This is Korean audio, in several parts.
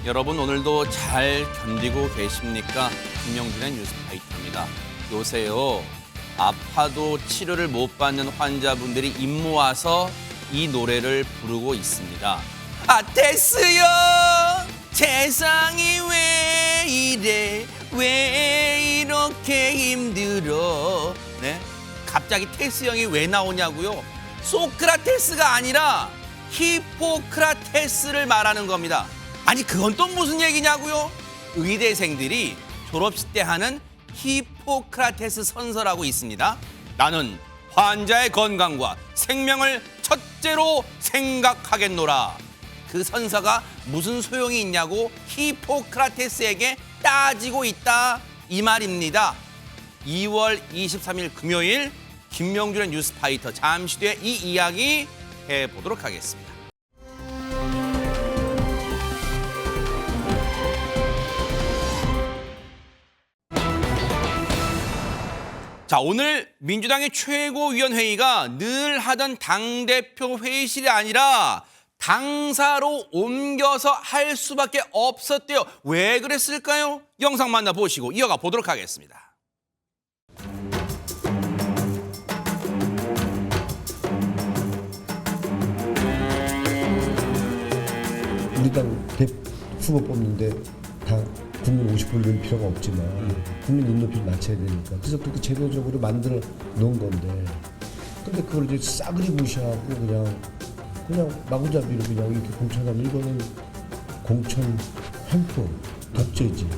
여러분 오늘도 잘 견디고 계십니까? 김명준의 뉴스파이터입니다. 요새요, 아파도 치료를 못 받는 환자분들이 입 모아서 이 노래를 부르고 있습니다. 테스 형, 세상이 왜 이래, 왜 이렇게 힘들어. 네? 갑자기 테스 형이 왜 나오냐고요? 소크라테스가 아니라 히포크라테스를 말하는 겁니다. 아니 그건 또 무슨 얘기냐고요? 의대생들이 졸업식 때 하는 히포크라테스 선서라고 있습니다. 나는 환자의 건강과 생명을 첫째로 생각하겠노라. 그 선서가 무슨 소용이 있냐고 히포크라테스에게 따지고 있다, 이 말입니다. 2월 23일 금요일 김명준의 뉴스파이터, 잠시 뒤에 이 이야기 해보도록 하겠습니다. 자, 오늘 민주당의 최고위원회의가 늘 하던 당대표 회의실이 아니라 당사로 옮겨서 할 수밖에 없었대요. 왜 그랬을까요? 영상 만나보시고 이어가 보도록 하겠습니다. 우리 당 후보 뽑는데 다 국민 50%는 필요가 없지만 국민 눈높이를 맞춰야 되니까 그래서 그렇게 제도적으로 만들어 놓은 건데 근데 그걸 이제 싸그리 무시하고 그냥 마구잡이로 그냥 이렇게 공천하면 이거는 공천 횡포 독재지.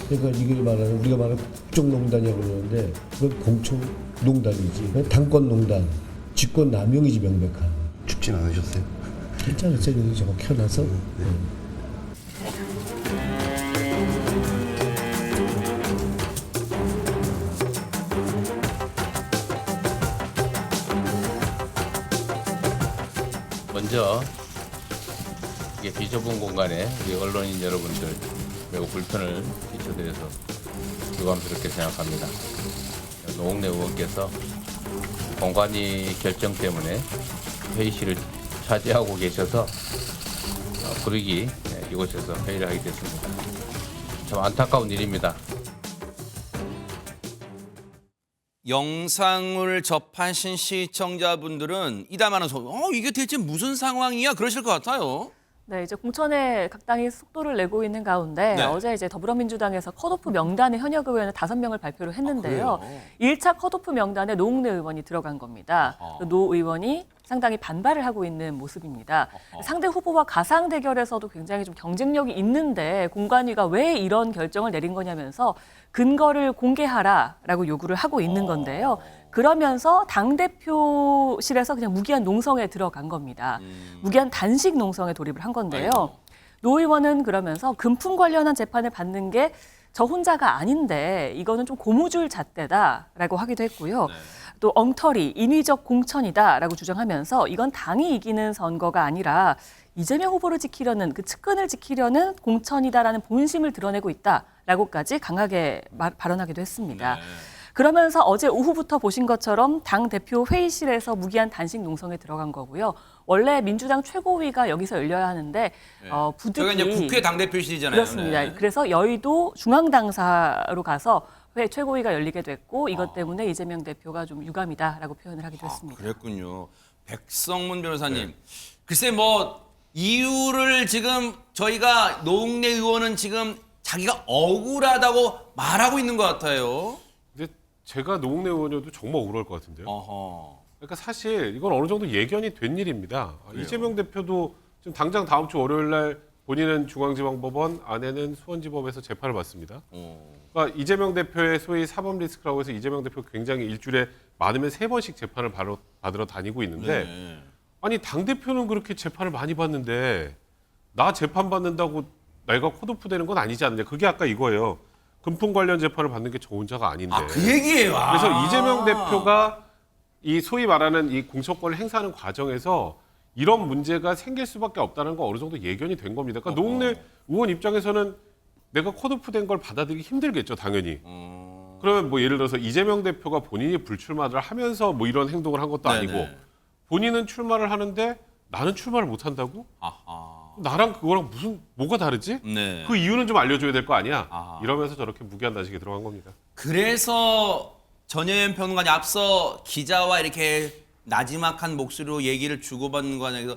그러니까 이걸 말하는 우리가 말하는 국정농단이라고 그러는데 그건 공천농단이지. 당권농단, 직권남용이지 명백한. 죽진 않으셨어요? 괜찮았어요. 여기 저거 켜놔서. 먼저 이게 비좁은 공간에 우리 언론인 여러분들 매우 불편을 끼쳐드려서 유감스럽게 생각합니다. 노웅래 의원께서 공관위 결정 때문에 회의실을 차지하고 계셔서 부득이 이곳에서 회의를 하게 됐습니다. 참 안타까운 일입니다. 영상을 접하신 시청자분들은 이담하는 소리, 이게 대체 무슨 상황이야? 그러실 것 같아요. 네, 이제 공천에 각 당이 속도를 내고 있는 가운데 네. 어제 이제 더불어민주당에서 컷오프 명단의 현역 의원을 5명을 발표를 했는데요. 그래요? 1차 컷오프 명단에 노웅래 의원이 들어간 겁니다. 노 의원이 상당히 반발을 하고 있는 모습입니다. 상대 후보와 가상 대결에서도 굉장히 좀 경쟁력이 있는데 공관위가 왜 이런 결정을 내린 거냐면서 근거를 공개하라라고 요구를 하고 있는 건데요. 그러면서 당대표실에서 그냥 무기한 농성에 들어간 겁니다. 무기한 단식 농성에 돌입을 한 건데요. 아이고. 노 의원은 그러면서 금품 관련한 재판을 받는 게 저 혼자가 아닌데 이거는 좀 고무줄 잣대다라고 하기도 했고요. 네. 또 엉터리, 인위적 공천이다라고 주장하면서 이건 당이 이기는 선거가 아니라 이재명 후보를 지키려는 그 측근을 지키려는 공천이다라는 본심을 드러내고 있다라고까지 강하게 발언하기도 했습니다. 네. 그러면서 어제 오후부터 보신 것처럼 당대표 회의실에서 무기한 단식 농성에 들어간 거고요. 원래 민주당 최고위가 여기서 열려야 하는데 부득이 저희가 이제 국회 당대표실이잖아요. 그렇습니다. 네. 그래서 여의도 중앙당사로 가서 회 최고위가 열리게 됐고 이것 때문에 이재명 대표가 좀 유감이다라고 표현을 하기도 했습니다. 그랬군요. 백성문 변호사님, 글쎄 이유를 지금 저희가 노웅래 의원은 지금 자기가 억울하다고 말하고 있는 것 같아요. 근데 제가 노웅래 의원이어도 정말 억울할 것 같은데요. 어허. 그러니까 사실 이건 어느 정도 예견이 된 일입니다. 그래요? 이재명 대표도 지금 당장 다음 주 월요일 날 본인은 중앙지방법원, 아내는 수원지법에서 재판을 받습니다. 그러니까 이재명 대표의 소위 사법 리스크라고 해서 이재명 대표 굉장히 일주일에 많으면 3번씩 재판을 받으러 다니고 있는데 네. 아니 당대표는 그렇게 재판을 많이 받는데 나 재판 받는다고 내가 컷오프 되는 건 아니지 않느냐. 그게 아까 이거예요. 금품 관련 재판을 받는 게 저 혼자가 아닌데. 그 얘기예요. 그래서 이재명 대표가 이 소위 말하는 이 공천권을 행사하는 과정에서 이런 문제가 생길 수밖에 없다는 거 어느 정도 예견이 된 겁니다. 그러니까 노웅래 의원 입장에서는 내가 컷오프 된 걸 받아들이기 힘들겠죠, 당연히. 그러면 예를 들어서 이재명 대표가 본인이 불출마를 하면서 이런 행동을 한 것도 네네. 아니고 본인은 출마를 하는데 나는 출마를 못 한다고? 아하. 나랑 그거랑 뭐가 다르지? 네. 그 이유는 좀 알려줘야 될 거 아니야? 아하. 이러면서 저렇게 무기한 단식에 들어간 겁니다. 그래서 전혜연 평론가님 앞서 기자와 이렇게 나지막한 목소리로 얘기를 주고받는 거 아니야.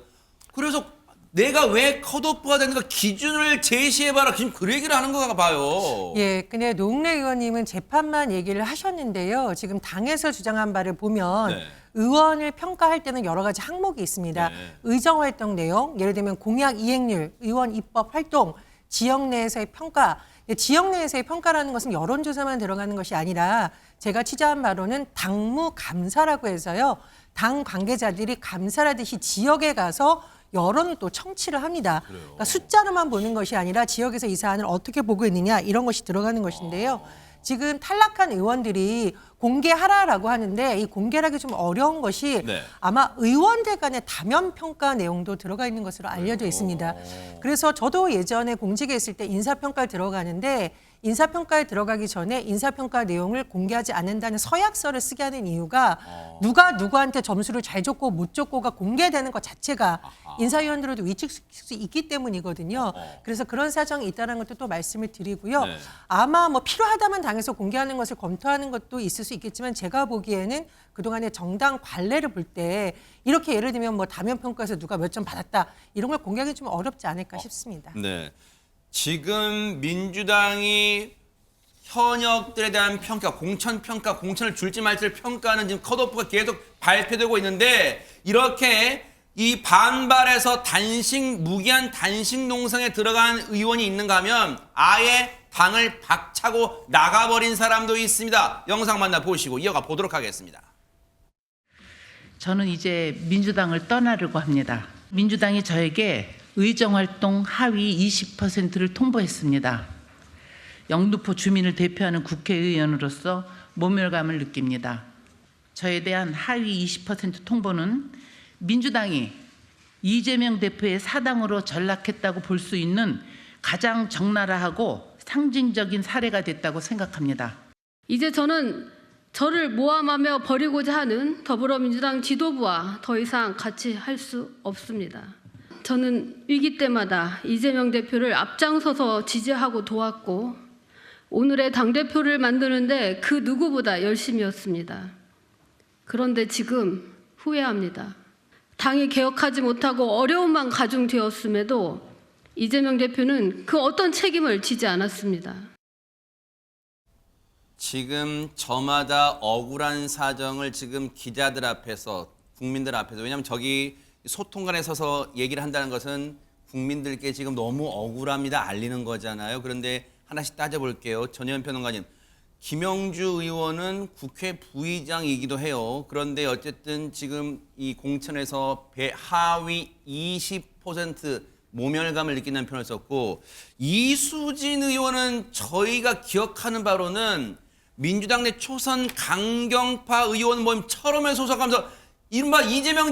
그래서 내가 왜 컷오프가 되는가 기준을 제시해봐라. 지금 그 얘기를 하는 거가 봐요. 예, 근데 노웅래 의원님은 재판만 얘기를 하셨는데요. 지금 당에서 주장한 바를 보면 네. 의원을 평가할 때는 여러 가지 항목이 있습니다. 네. 의정활동 내용, 예를 들면 공약 이행률, 의원 입법 활동, 지역 내에서의 평가. 지역 내에서의 평가라는 것은 여론조사만 들어가는 것이 아니라 제가 취재한 바로는 당무감사라고 해서요. 당 관계자들이 감사하듯이 지역에 가서 여론을 또 청취를 합니다. 그러니까 숫자로만 보는 것이 아니라 지역에서 이 사안을 어떻게 보고 있느냐 이런 것이 들어가는 것인데요. 지금 탈락한 의원들이 공개하라라고 하는데 이 공개하기 좀 어려운 것이 네. 아마 의원들 간의 다면 평가 내용도 들어가 있는 것으로 알려져 있습니다. 그래서 저도 예전에 공직에 있을 때 인사평가에 들어가는데 인사평가에 들어가기 전에 인사평가 내용을 공개하지 않는다는 서약서를 쓰게 하는 이유가 누가 누구한테 점수를 잘 줬고 못 줬고가 공개되는 것 자체가 인사위원들에도 위축시킬 수 있기 때문이거든요. 그래서 그런 사정이 있다는 것도 또 말씀을 드리고요. 네. 아마 뭐 필요하다면 당에서 공개하는 것을 검토하는 것도 있을 수 있겠지만 제가 보기에는 그동안의 정당 관례를 볼 때 이렇게 예를 들면 뭐 다면 평가에서 누가 몇 점 받았다 이런 걸 공개하기 좀 어렵지 않을까 싶습니다. 네. 지금 민주당이 현역들에 대한 평가, 공천 평가, 공천을 줄지 말지를 평가하는 지금 컷오프가 계속 발표되고 있는데 이렇게 이 반발에서 무기한 단식 농성에 들어간 의원이 있는가 하면 아예 당을 박차고 나가버린 사람도 있습니다. 영상 만나보시고 이어가 보도록 하겠습니다. 저는 이제 민주당을 떠나려고 합니다. 민주당이 저에게 의정활동 하위 20%를 통보했습니다. 영등포 주민을 대표하는 국회의원으로서 모멸감을 느낍니다. 저에 대한 하위 20% 통보는 민주당이 이재명 대표의 사당으로 전락했다고 볼 수 있는 가장 적나라하고 상징적인 사례가 됐다고 생각합니다. 이제 저는 저를 모함하며 버리고자 하는 더불어민주당 지도부와 더 이상 같이 할 수 없습니다. 저는 위기 때마다 이재명 대표를 앞장서서 지지하고 도왔고 오늘의 당대표를 만드는데 그 누구보다 열심이었습니다. 그런데 지금 후회합니다. 당이 개혁하지 못하고 어려움만 가중되었음에도 이재명 대표는 그 어떤 책임을 지지 않았습니다. 지금 저마다 억울한 사정을 지금 기자들 앞에서 국민들 앞에서 왜냐하면 저기 소통관에 서서 얘기를 한다는 것은 국민들께 지금 너무 억울합니다 알리는 거잖아요. 그런데 하나씩 따져볼게요. 전혜연 평론가님. 김영주 의원은 국회 부의장이기도 해요. 그런데 어쨌든 지금 이 공천에서 하위 20% 모멸감을 느낀다는 표현을 썼고 이수진 의원은 저희가 기억하는 바로는 민주당 내 초선 강경파 의원 모임 철험에 소속하면서 이른바 이재명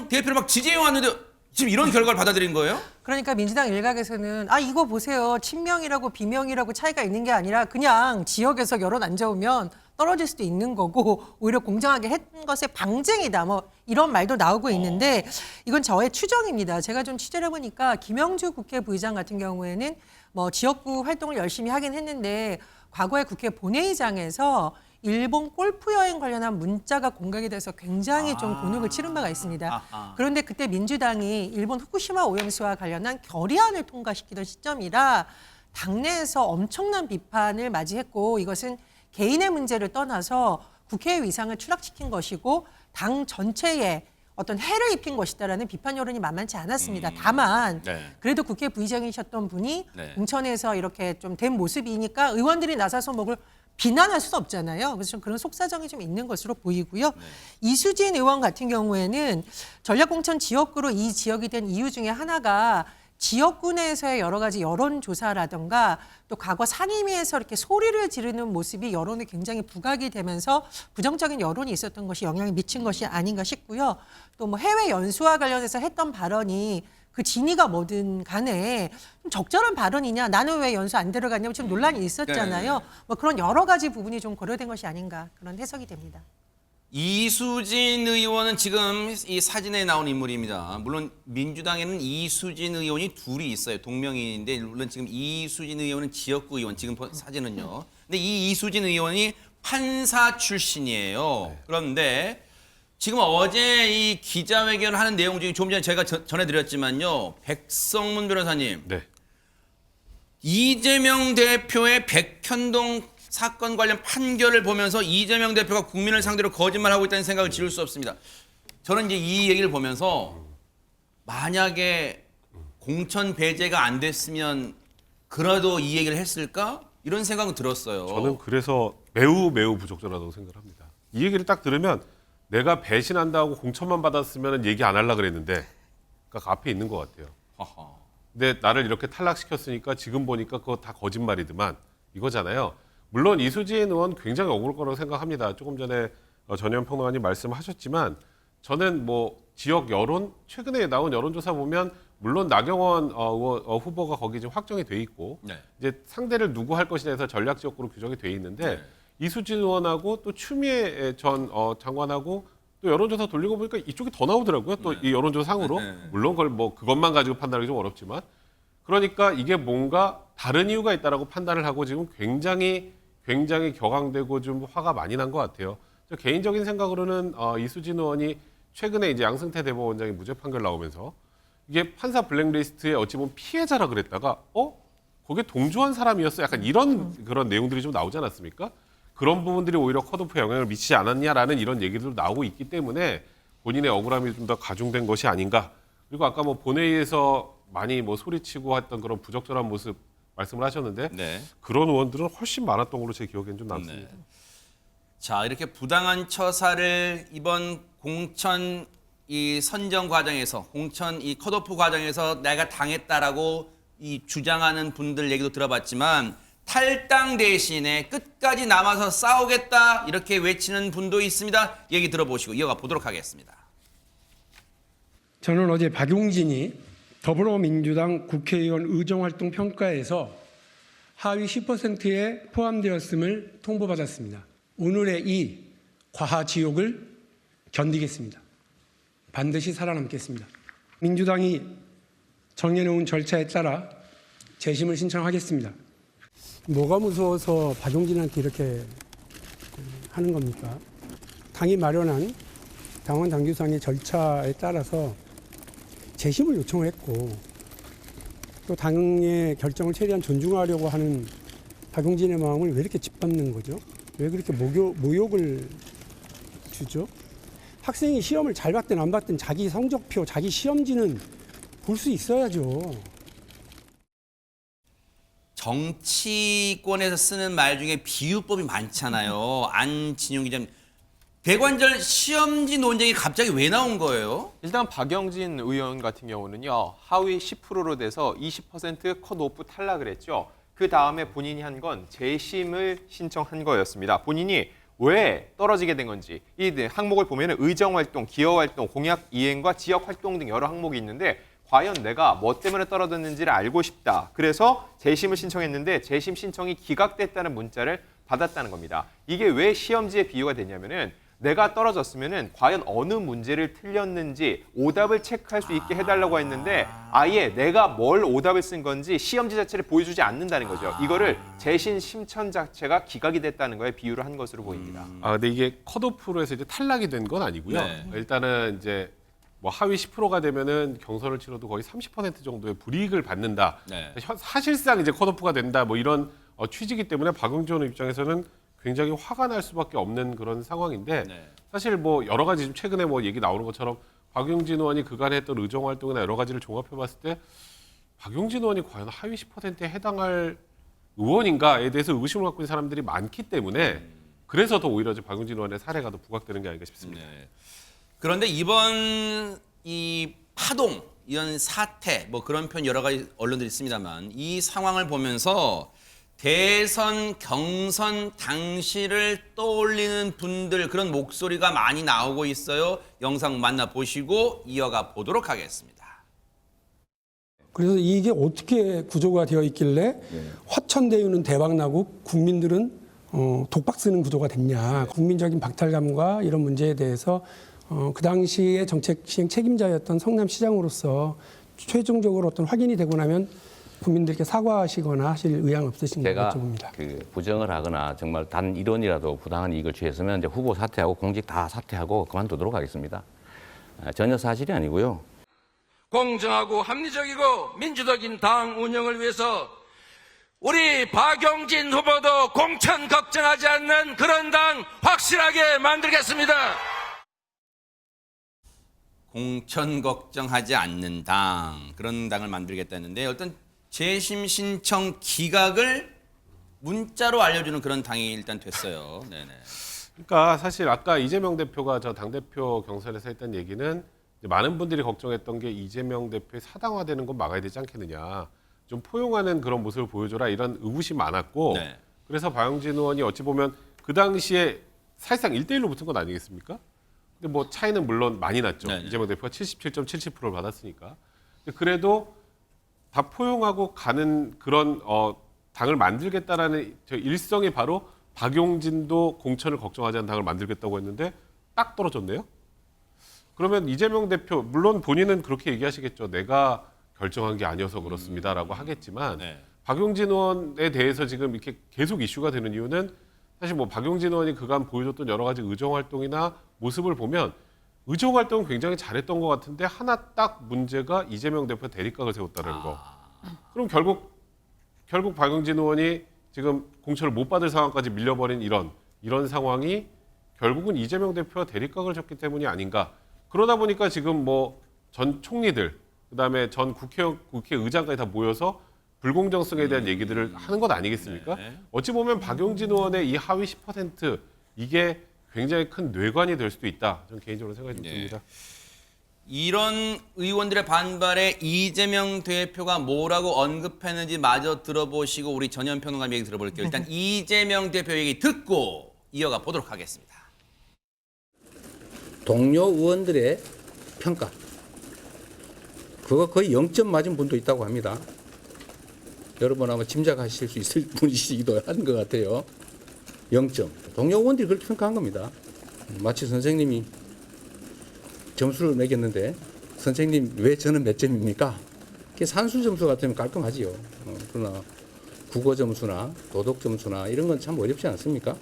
대표를 막 지지해 왔는데 지금 이런 결과를 받아들인 거예요? 그러니까 민주당 일각에서는 이거 보세요. 친명이라고 비명이라고 차이가 있는 게 아니라 그냥 지역에서 여론 안 좋으면 떨어질 수도 있는 거고 오히려 공정하게 했던 것의 방증이다. 뭐 이런 말도 나오고 있는데 이건 저의 추정입니다. 제가 좀 취재를 해보니까 김영주 국회 부의장 같은 경우에는 뭐 지역구 활동을 열심히 하긴 했는데 과거에 국회 본회의장에서 일본 골프 여행 관련한 문자가 공개가 돼서 굉장히 좀 곤욕을 치른 바가 있습니다. 그런데 그때 민주당이 일본 후쿠시마 오염수와 관련한 결의안을 통과시키던 시점이라 당내에서 엄청난 비판을 맞이했고 이것은 개인의 문제를 떠나서 국회의 위상을 추락시킨 것이고 당 전체에 어떤 해를 입힌 것이다라는 비판 여론이 만만치 않았습니다. 다만 네. 그래도 국회 부의장이셨던 분이 네. 공천에서 이렇게 좀 된 모습이니까 의원들이 나서서 뭐를 비난할 수는 없잖아요. 그래서 좀 그런 속사정이 좀 있는 것으로 보이고요. 이수진 의원 같은 경우에는 전략공천 지역구로 이 지역이 된 이유 중에 하나가 지역구 내에서의 여러 가지 여론조사라든가 또 과거 상임위에서 이렇게 소리를 지르는 모습이 여론에 굉장히 부각이 되면서 부정적인 여론이 있었던 것이 영향을 미친 것이 아닌가 싶고요. 또 뭐 해외 연수와 관련해서 했던 발언이 그 진위가 뭐든 간에 좀 적절한 발언이냐, 나는 왜 연수 안 들어갔냐고 지금 논란이 있었잖아요. 뭐 그런 여러 가지 부분이 좀 고려된 것이 아닌가 그런 해석이 됩니다. 이수진 의원은 지금 이 사진에 나온 인물입니다. 물론 민주당에는 이수진 의원이 둘이 있어요. 동명이인인데 물론 지금 이수진 의원은 지역구 의원, 지금 사진은요. 근데 이 이수진 의원이 판사 출신이에요. 그런데 지금 어제 이 기자회견을 하는 내용 중에 좀 전에 제가 전해드렸지만요. 백성문 변호사님. 네. 이재명 대표의 백현동 사건 관련 판결을 보면서 이재명 대표가 국민을 상대로 거짓말하고 있다는 생각을 지울 수 없습니다. 저는 이제 이 얘기를 보면서 만약에 공천 배제가 안 됐으면 그래도 이 얘기를 했을까? 이런 생각은 들었어요. 저는 그래서 매우 부적절하다고 생각합니다. 이 얘기를 딱 들으면 내가 배신한다고 공천만 받았으면 얘기 안 하려고 그랬는데 그러니까 앞에 있는 것 같아요. 허허. 근데 나를 이렇게 탈락시켰으니까 지금 보니까 그거 다 거짓말이더만 이거잖아요. 물론 이수진 의원 굉장히 억울할 거라고 생각합니다. 조금 전에 전현 평론가님 말씀하셨지만 저는 뭐 지역 여론 최근에 나온 여론조사 보면 물론 나경원 후보가 거기 지금 확정이 돼 있고 네. 이제 상대를 누구 할 것이냐 해서 전략 지역구로 규정이 돼 있는데 이수진 의원하고 또 추미애 전 장관하고 또 여론조사 돌리고 보니까 이쪽이 더 나오더라고요. 또 이 여론조사상으로 물론 그걸 뭐 그것만 가지고 판단하기 좀 어렵지만 그러니까 이게 뭔가 다른 이유가 있다라고 판단을 하고 지금 굉장히 격앙되고 좀 화가 많이 난 것 같아요. 저 개인적인 생각으로는 이수진 의원이 최근에 이제 양승태 대법원장이 무죄 판결 나오면서 이게 판사 블랙리스트에 어찌 보면 피해자라 그랬다가 거기에 동조한 사람이었어. 약간 이런 그런 내용들이 좀 나오지 않았습니까? 그런 부분들이 오히려 컷오프에 영향을 미치지 않았냐라는 이런 얘기들도 나오고 있기 때문에 본인의 억울함이 좀 더 가중된 것이 아닌가. 그리고 아까 뭐 본회의에서 많이 뭐 소리치고 했던 그런 부적절한 모습 말씀을 하셨는데 네. 그런 의원들은 훨씬 많았던 걸로 제 기억에는 좀 남습니다. 네. 자, 이렇게 부당한 처사를 이번 공천 이 선정 과정에서 공천 이 컷오프 과정에서 내가 당했다라고 이 주장하는 분들 얘기도 들어봤지만 탈당 대신에 끝까지 남아서 싸우겠다 이렇게 외치는 분도 있습니다. 얘기 들어보시고 이어가 보도록 하겠습니다. 저는 어제 박용진이 더불어민주당 국회의원 의정활동 평가에서 하위 10%에 포함되었음을 통보받았습니다. 오늘의 이 과하지옥을 견디겠습니다. 반드시 살아남겠습니다. 민주당이 정해놓은 절차에 따라 재심을 신청하겠습니다. 뭐가 무서워서 박용진한테 이렇게 하는 겁니까? 당이 마련한 당원 당규상의 절차에 따라서 재심을 요청했고 또 당의 결정을 최대한 존중하려고 하는 박용진의 마음을 왜 이렇게 짓밟는 거죠? 왜 그렇게 모욕을 주죠? 학생이 시험을 잘 봤든 안 봤든 자기 성적표, 자기 시험지는 볼 수 있어야죠. 정치권에서 쓰는 말 중에 비유법이 많잖아요. 안진용 기자님. 대관절 시험지 논쟁이 갑자기 왜 나온 거예요? 일단 박영진 의원 같은 경우는요. 하위 10%로 돼서 20% 컷오프 탈락을 했죠. 그 다음에 본인이 한 건 재심을 신청한 거였습니다. 본인이 왜 떨어지게 된 건지 이 항목을 보면 의정활동, 기여활동, 공약 이행과 지역활동 등 여러 항목이 있는데 과연 내가 뭐 때문에 떨어졌는지를 알고 싶다. 그래서 재심을 신청했는데 재심 신청이 기각됐다는 문자를 받았다는 겁니다. 이게 왜 시험지에 비유가 되냐면은 내가 떨어졌으면은 과연 어느 문제를 틀렸는지 오답을 체크할 수 있게 해달라고 했는데 아예 내가 뭘 오답을 쓴 건지 시험지 자체를 보여주지 않는다는 거죠. 이거를 재심 신청 자체가 기각이 됐다는 거에 비유를 한 것으로 보입니다. 근데 이게 컷오프로 해서 이제 탈락이 된 건 아니고요. 네. 일단은 이제 뭐 하위 10%가 되면은 경선을 치러도 거의 30% 정도의 불이익을 받는다. 네. 사실상 이제 컷오프가 된다. 뭐 이런 취지이기 때문에 박용진 의원 입장에서는 굉장히 화가 날 수밖에 없는 그런 상황인데 네. 사실 뭐 여러 가지 지금 최근에 뭐 얘기 나오는 것처럼 박용진 의원이 그간에 했던 의정 활동이나 여러 가지를 종합해봤을 때 박용진 의원이 과연 하위 10%에 해당할 의원인가에 대해서 의심을 갖고 있는 사람들이 많기 때문에 그래서 더 오히려 박용진 의원의 사례가 더 부각되는 게 아닌가 싶습니다. 네. 그런데 이번 이 파동, 이런 사태, 뭐 그런 표현 여러 가지 언론들이 있습니다만 이 상황을 보면서 대선 경선 당시를 떠올리는 분들 그런 목소리가 많이 나오고 있어요. 영상 만나보시고 이어가 보도록 하겠습니다. 그래서 이게 어떻게 구조가 되어 있길래 화천대유는 대박 나고 국민들은 독박 쓰는 구도가 됐냐. 국민적인 박탈감과 이런 문제에 대해서 그 당시에 정책 시행 책임자였던 성남시장으로서 최종적으로 어떤 확인이 되고 나면 국민들께 사과하시거나 하실 의향 없으신가 제가 여쭤봅니다. 그 부정을 하거나 정말 단 1원이라도 부당한 이익을 취했으면 이제 후보 사퇴하고 공직 다 사퇴하고 그만두도록 하겠습니다. 전혀 사실이 아니고요. 공정하고 합리적이고 민주적인 당 운영을 위해서 우리 박용진 후보도 공천 걱정하지 않는 그런 당 확실하게 만들겠습니다. 공천 걱정하지 않는 당, 그런 당을 만들겠다는데 어떤 재심 신청 기각을 문자로 알려주는 그런 당이 일단 됐어요. 네네. 그러니까 사실 아까 이재명 대표가 저 당대표 경선에서 했던 얘기는 이제 많은 분들이 걱정했던 게 이재명 대표의 사당화되는 건 막아야 되지 않겠느냐. 좀 포용하는 그런 모습을 보여줘라 이런 의구심이 많았고 네. 그래서 박용진 의원이 어찌 보면 그 당시에 사실상 1대1로 붙은 건 아니겠습니까? 근데 뭐 차이는 물론 많이 났죠. 네네. 이재명 대표가 77.77%를 받았으니까. 근데 그래도 다 포용하고 가는 그런 당을 만들겠다라는 저 일성이 바로 박용진도 공천을 걱정하지 않는 당을 만들겠다고 했는데 딱 떨어졌네요. 그러면 이재명 대표 물론 본인은 그렇게 얘기하시겠죠. 내가 결정한 게 아니어서 그렇습니다라고 하겠지만 네. 박용진 의원에 대해서 지금 이렇게 계속 이슈가 되는 이유는 사실 뭐 박용진 의원이 그간 보여줬던 여러 가지 의정 활동이나 모습을 보면 의정 활동은 굉장히 잘했던 것 같은데 하나 딱 문제가 이재명 대표 대립각을 세웠다는 거. 그럼 결국 박용진 의원이 지금 공천을 못 받을 상황까지 밀려버린 이런 상황이 결국은 이재명 대표와 대립각을 졌기 때문이 아닌가. 그러다 보니까 지금 뭐 전 총리들 그다음에 전 국회의장까지 다 모여서 불공정성에 대한 얘기들을 하는 것 아니겠습니까? 네. 어찌 보면 박용진 의원의 이 하위 10% 이게 굉장히 큰 뇌관이 될 수도 있다. 저는 개인적으로 생각이 좀 듭니다. 이런 의원들의 반발에 이재명 대표가 뭐라고 언급했는지 마저 들어보시고 우리 전현 평론가님 얘기 들어볼게요. 일단 이재명 대표 얘기 듣고 이어가 보도록 하겠습니다. 동료 의원들의 평가. 그거 거의 0점 맞은 분도 있다고 합니다. 여러분 아마 짐작하실 수 있을 분이시기도 한 것 같아요. 0점. 동료 의원들이 그렇게 평가한 겁니다. 마치 선생님이 점수를 매겼는데 선생님 왜 저는 몇 점입니까? 그게 산수 점수 같으면 깔끔하지요. 그러나 국어 점수나 도덕 점수나 이런 건 참 어렵지 않습니까?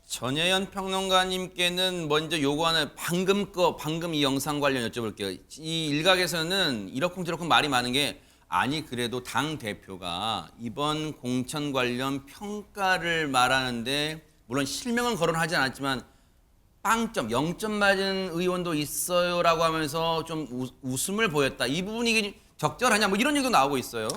전혜연 평론가님께는 먼저 요거 하나 방금 이 영상 관련 여쭤볼게요. 이 일각에서는 이러쿵저러쿵 말이 많은 게 아니 그래도 당 대표가 이번 공천 관련 평가를 말하는데 물론 실명은 거론하지 않았지만 빵점, 0점 맞은 의원도 있어요라고 하면서 좀 웃음을 보였다. 이 부분이 적절하냐 뭐 이런 얘기도 나오고 있어요.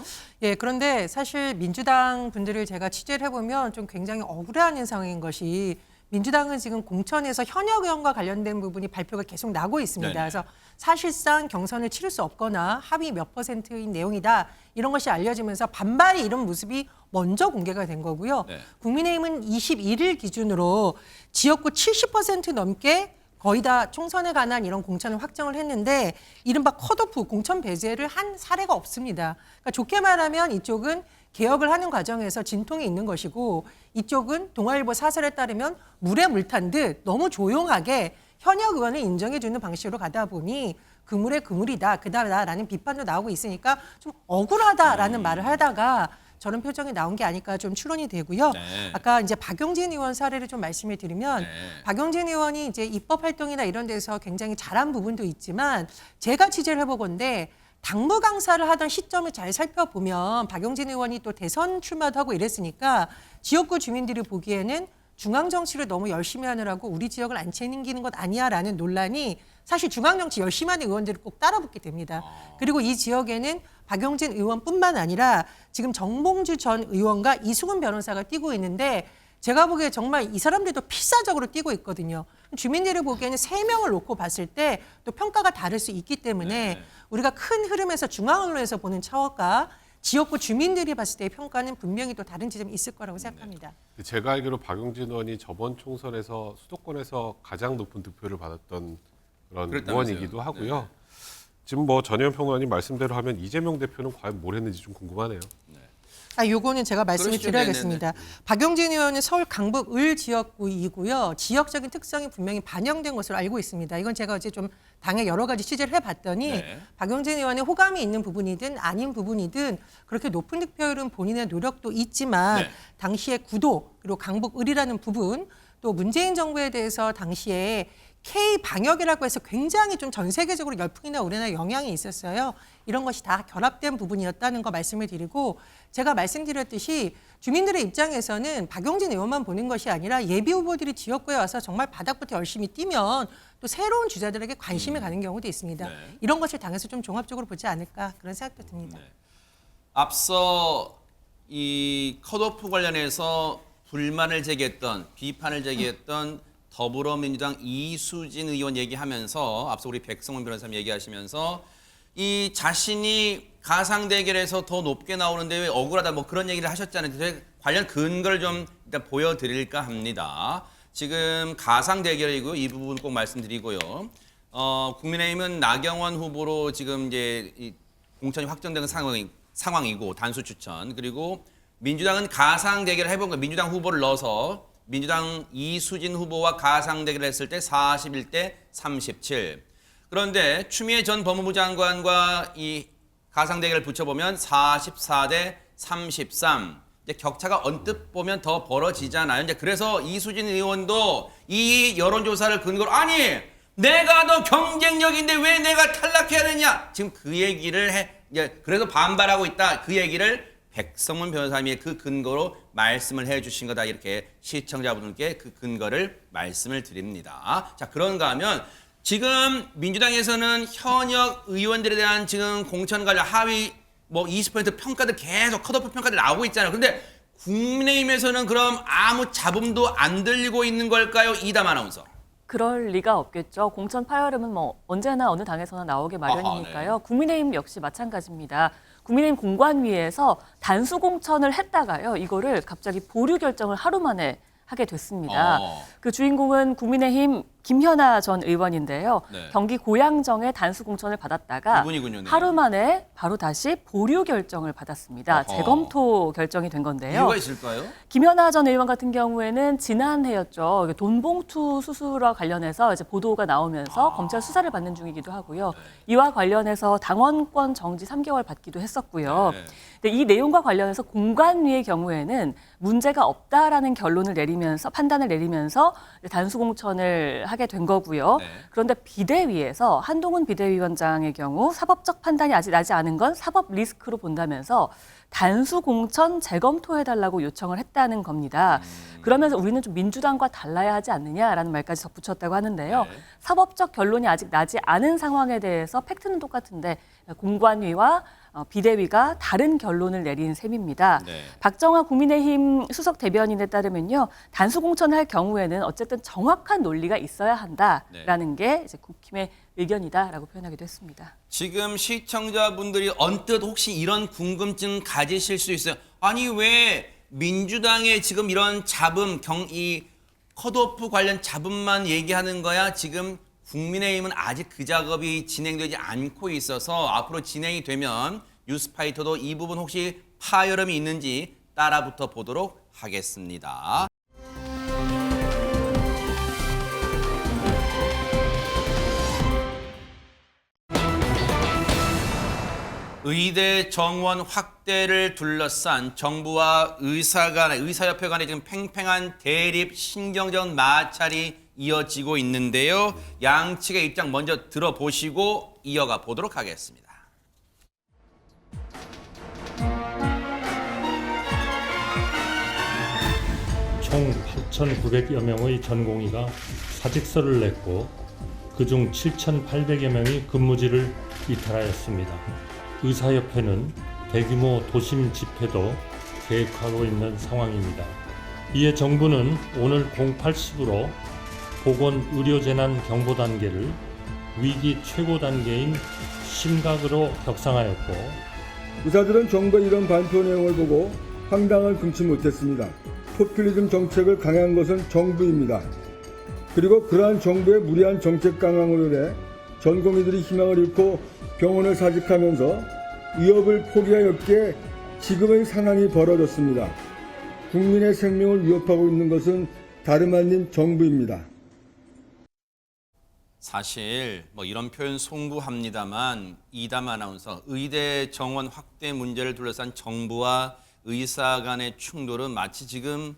예, 그런데 사실 민주당 분들을 제가 취재를 해보면 좀 굉장히 억울해하는 상황인 것이 민주당은 지금 공천에서 현역 의원과 관련된 부분이 발표가 계속 나고 있습니다. 네네. 그래서 사실상 경선을 치를 수 없거나 합의 몇 %인 내용이다. 이런 것이 알려지면서 반발이 이런 모습이 먼저 공개가 된 거고요. 네. 국민의힘은 21일 기준으로 지역구 70% 넘게 거의 다 총선에 관한 이런 공천을 확정을 했는데 이른바 컷오프 공천 배제를 한 사례가 없습니다. 그러니까 좋게 말하면 이쪽은 개혁을 하는 과정에서 진통이 있는 것이고 이쪽은 동아일보 사설에 따르면 물에 물 탄 듯 너무 조용하게 현역 의원을 인정해주는 방식으로 가다 보니 그물에 그물이다, 그다라는 비판도 나오고 있으니까 좀 억울하다라는 말을 하다가 저런 표정이 나온 게 아닐까 좀 추론이 되고요. 네. 아까 이제 박용진 의원 사례를 좀 말씀을 드리면 네. 박용진 의원이 이제 입법 활동이나 이런 데서 굉장히 잘한 부분도 있지만 제가 취재를 해보건데 당무 강사를 하던 시점을 잘 살펴보면 박용진 의원이 또 대선 출마도 하고 이랬으니까 지역구 주민들이 보기에는 중앙 정치를 너무 열심히 하느라고 우리 지역을 안 챙기는 것 아니야라는 논란이 사실 중앙 정치 열심히 하는 의원들을 꼭 따라붙게 됩니다. 그리고 이 지역에는 박용진 의원뿐만 아니라 지금 정봉주 전 의원과 이수근 변호사가 뛰고 있는데 제가 보기에 정말 이 사람들도 필사적으로 뛰고 있거든요. 주민들이 보기에는 3명을 놓고 봤을 때 또 평가가 다를 수 있기 때문에 우리가 큰 흐름에서 중앙 언론에서 보는 차원과 지역구 주민들이 봤을 때의 평가는 분명히 또 다른 지점이 있을 거라고 생각합니다. 제가 알기로 박용진 의원이 저번 총선에서 수도권에서 가장 높은 득표를 받았던 그런 그랬다면서요. 의원이기도 하고요. 지금 뭐 전혜연 평론가님 말씀대로 하면 이재명 대표는 과연 뭘 했는지 좀 궁금하네요. 요거는 제가 말씀을 그러시죠. 드려야겠습니다. 박용진 의원은 서울 강북 을 지역구이고요. 지역적인 특성이 분명히 반영된 것으로 알고 있습니다. 이건 제가 어제 좀 당에 여러 가지 취재를 해봤더니 네. 박용진 의원의 호감이 있는 부분이든 아닌 부분이든 그렇게 높은 득표율은 본인의 노력도 있지만 네. 당시의 구도 그리고 강북 을이라는 부분 또 문재인 정부에 대해서 당시에 K 방역이라고 해서 굉장히 좀 전 세계적으로 열풍이나 우리나라에 영향이 있었어요. 이런 것이 다 결합된 부분이었다는 거 말씀을 드리고 제가 말씀드렸듯이 주민들의 입장에서는 박용진 의원만 보는 것이 아니라 예비 후보들이 지역구에 와서 정말 바닥부터 열심히 뛰면 또 새로운 주자들에게 관심이 가는 경우도 있습니다. 네. 이런 것을 당해서 좀 종합적으로 보지 않을까 그런 생각도 듭니다. 네. 앞서 이 컷오프 관련해서 불만을 제기했던 비판을 제기했던 더불어민주당 이수진 의원 얘기하면서 앞서 우리 백성원 변호사님 얘기하시면서 이 자신이 가상 대결에서 더 높게 나오는데 왜 억울하다 뭐 그런 얘기를 하셨잖아요. 그래서 관련 근거를 좀 일단 보여드릴까 합니다. 지금 가상 대결이고요. 이 부분 꼭 말씀드리고요. 국민의힘은 나경원 후보로 지금 이제 이 공천이 확정된 상황이고 단수 추천 그리고 민주당은 가상 대결을 해본 거예요. 민주당 후보를 넣어서 민주당 이수진 후보와 가상 대결을 했을 때 41대 37. 그런데 추미애 전 법무부 장관과 이 가상 대결을 붙여보면 44대 33. 이제 격차가 언뜻 보면 더 벌어지잖아요. 이제 그래서 이수진 의원도 이 여론조사를 근거로 아니 내가 더 경쟁력인데 왜 내가 탈락해야 되냐 지금 그 얘기를 해. 이제 그래서 반발하고 있다. 그 얘기를 백성문 변호사님이 그 근거로 말씀을 해주신 거다 이렇게 시청자분들께 그 근거를 말씀을 드립니다. 자 그런가 하면 지금 민주당에서는 현역 의원들에 대한 지금 공천 관련 하위 뭐 20% 평가들 계속 컷오프 평가들 나오고 있잖아요. 그런데 국민의힘에서는 그럼 아무 잡음도 안 들리고 있는 걸까요? 이담 아나운서. 그럴 리가 없겠죠. 공천 파열음은 뭐 언제나 어느 당에서나 나오게 마련이니까요. 아하, 네. 국민의힘 역시 마찬가지입니다. 국민의힘 공관위에서 단수 공천을 했다가요. 이거를 갑자기 보류 결정을 하루 만에 하게 됐습니다. 그 주인공은 국민의힘 김현아 전 의원인데요. 네. 경기 고양정에 단수 공천을 받았다가 이분이군요. 네. 하루 만에 바로 다시 보류 결정을 받았습니다. 어허. 재검토 결정이 된 건데요. 이유가 있을까요? 김연아 전 의원 같은 경우에는 지난해였죠. 돈봉투 수수와 관련해서 이제 보도가 나오면서 검찰 수사를 받는 중이기도 하고요. 이와 관련해서 당원권 정지 3개월 받기도 했었고요. 네. 근데 이 내용과 관련해서 공관위의 경우에는 문제가 없다라는 결론을 내리면서 판단을 내리면서 단수 공천을 하게 된 거고요. 네. 그런데 비대위에서 한동훈 비대위원장의 경우 사법적 판단이 아직 나지 않은 건 사법 리스크로 본다면서 단수 공천 재검토해달라고 요청을 했다는 겁니다. 그러면서 우리는 좀 민주당과 달라야 하지 않느냐라는 말까지 덧붙였다고 하는데요. 네. 사법적 결론이 아직 나지 않은 상황에 대해서 팩트는 똑같은데 공관위와 비대위가 다른 결론을 내린 셈입니다. 네. 박정아 국민의힘 수석 대변인에 따르면요. 단수 공천을 할 경우에는 어쨌든 정확한 논리가 있어야 한다라는 게 이제 국힘의 의견이다라고 표현하기도 했습니다. 지금 시청자분들이 언뜻 혹시 이런 궁금증 가지실 수 있어요. 아니 왜 민주당의 지금 이런 잡음, 이 컷오프 관련 잡음만 얘기하는 거야? 지금 국민의힘은 아직 그 작업이 진행되지 않고 있어서 앞으로 진행이 되면 뉴스파이터도 이 부분 혹시 파열음이 있는지 따라붙어 보도록 하겠습니다. 의대 정원 확대를 둘러싼 정부와 의사협회 간의 지금 팽팽한 대립 신경전 마찰이 이어지고 있는데요. 양측의 입장 먼저 들어보시고 이어가 보도록 하겠습니다. 총 8,900여 명의 전공의가 사직서를 냈고 그중 7,800여 명이 근무지를 이탈하였습니다. 의사협회는 대규모 도심 집회도 계획하고 있는 상황입니다. 이에 정부는 오늘 0810으로 보건의료재난 경보 단계를 위기 최고 단계인 심각으로 격상하였고 의사들은 정부의 이런 발표 내용을 보고 황당을 금치 못했습니다. 포퓰리즘 정책을 강행한 것은 정부입니다. 그리고 그러한 정부의 무리한 정책 강행으로 인해 전공의들이 희망을 잃고 병원을 사직하면서 위협을 포기하였기에 지금의 상황이 벌어졌습니다. 국민의 생명을 위협하고 있는 것은 다름 아닌 정부입니다. 사실 뭐 이런 표현 송구합니다만 이담 아나운서 의대 정원 확대 문제를 둘러싼 정부와 의사 간의 충돌은 마치 지금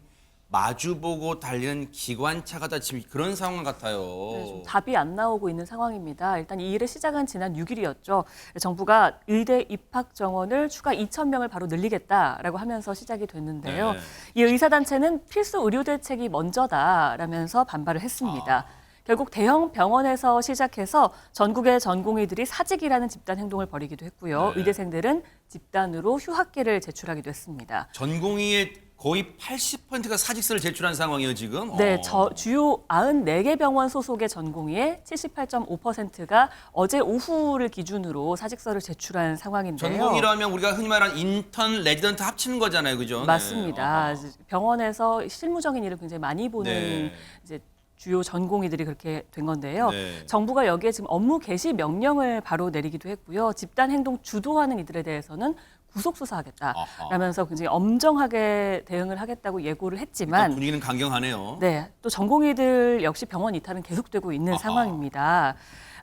마주보고 달리는 기관차가 다 지금 그런 상황 같아요. 네, 좀 답이 안 나오고 있는 상황입니다. 일단 이 일의 시작은 지난 6일이었죠. 정부가 의대 입학 정원을 추가 2,000명을 바로 늘리겠다라고 하면서 시작이 됐는데요. 네. 이 의사단체는 필수 의료 대책이 먼저다라면서 반발을 했습니다. 결국 대형 병원에서 시작해서 전국의 전공의들이 사직이라는 집단 행동을 벌이기도 했고요. 네. 의대생들은 집단으로 휴학계를 제출하기도 했습니다. 전공의의 거의 80%가 사직서를 제출한 상황이에요, 지금. 네, 주요 94개 병원 소속의 전공의의 78.5%가 어제 오후를 기준으로 사직서를 제출한 상황인데요. 전공의라면 우리가 흔히 말하는 인턴, 레지던트 합치는 거잖아요, 그죠? 맞습니다. 병원에서 실무적인 일을 굉장히 많이 보는 네. 이제 주요 전공의들이 그렇게 된 건데요. 네. 정부가 여기에 지금 업무 개시 명령을 바로 내리기도 했고요. 집단 행동 주도하는 이들에 대해서는 구속 수사하겠다라면서 굉장히 엄정하게 대응을 하겠다고 예고를 했지만 분위기는 강경하네요. 네, 또 전공의들 역시 병원 이탈은 계속되고 있는 상황입니다.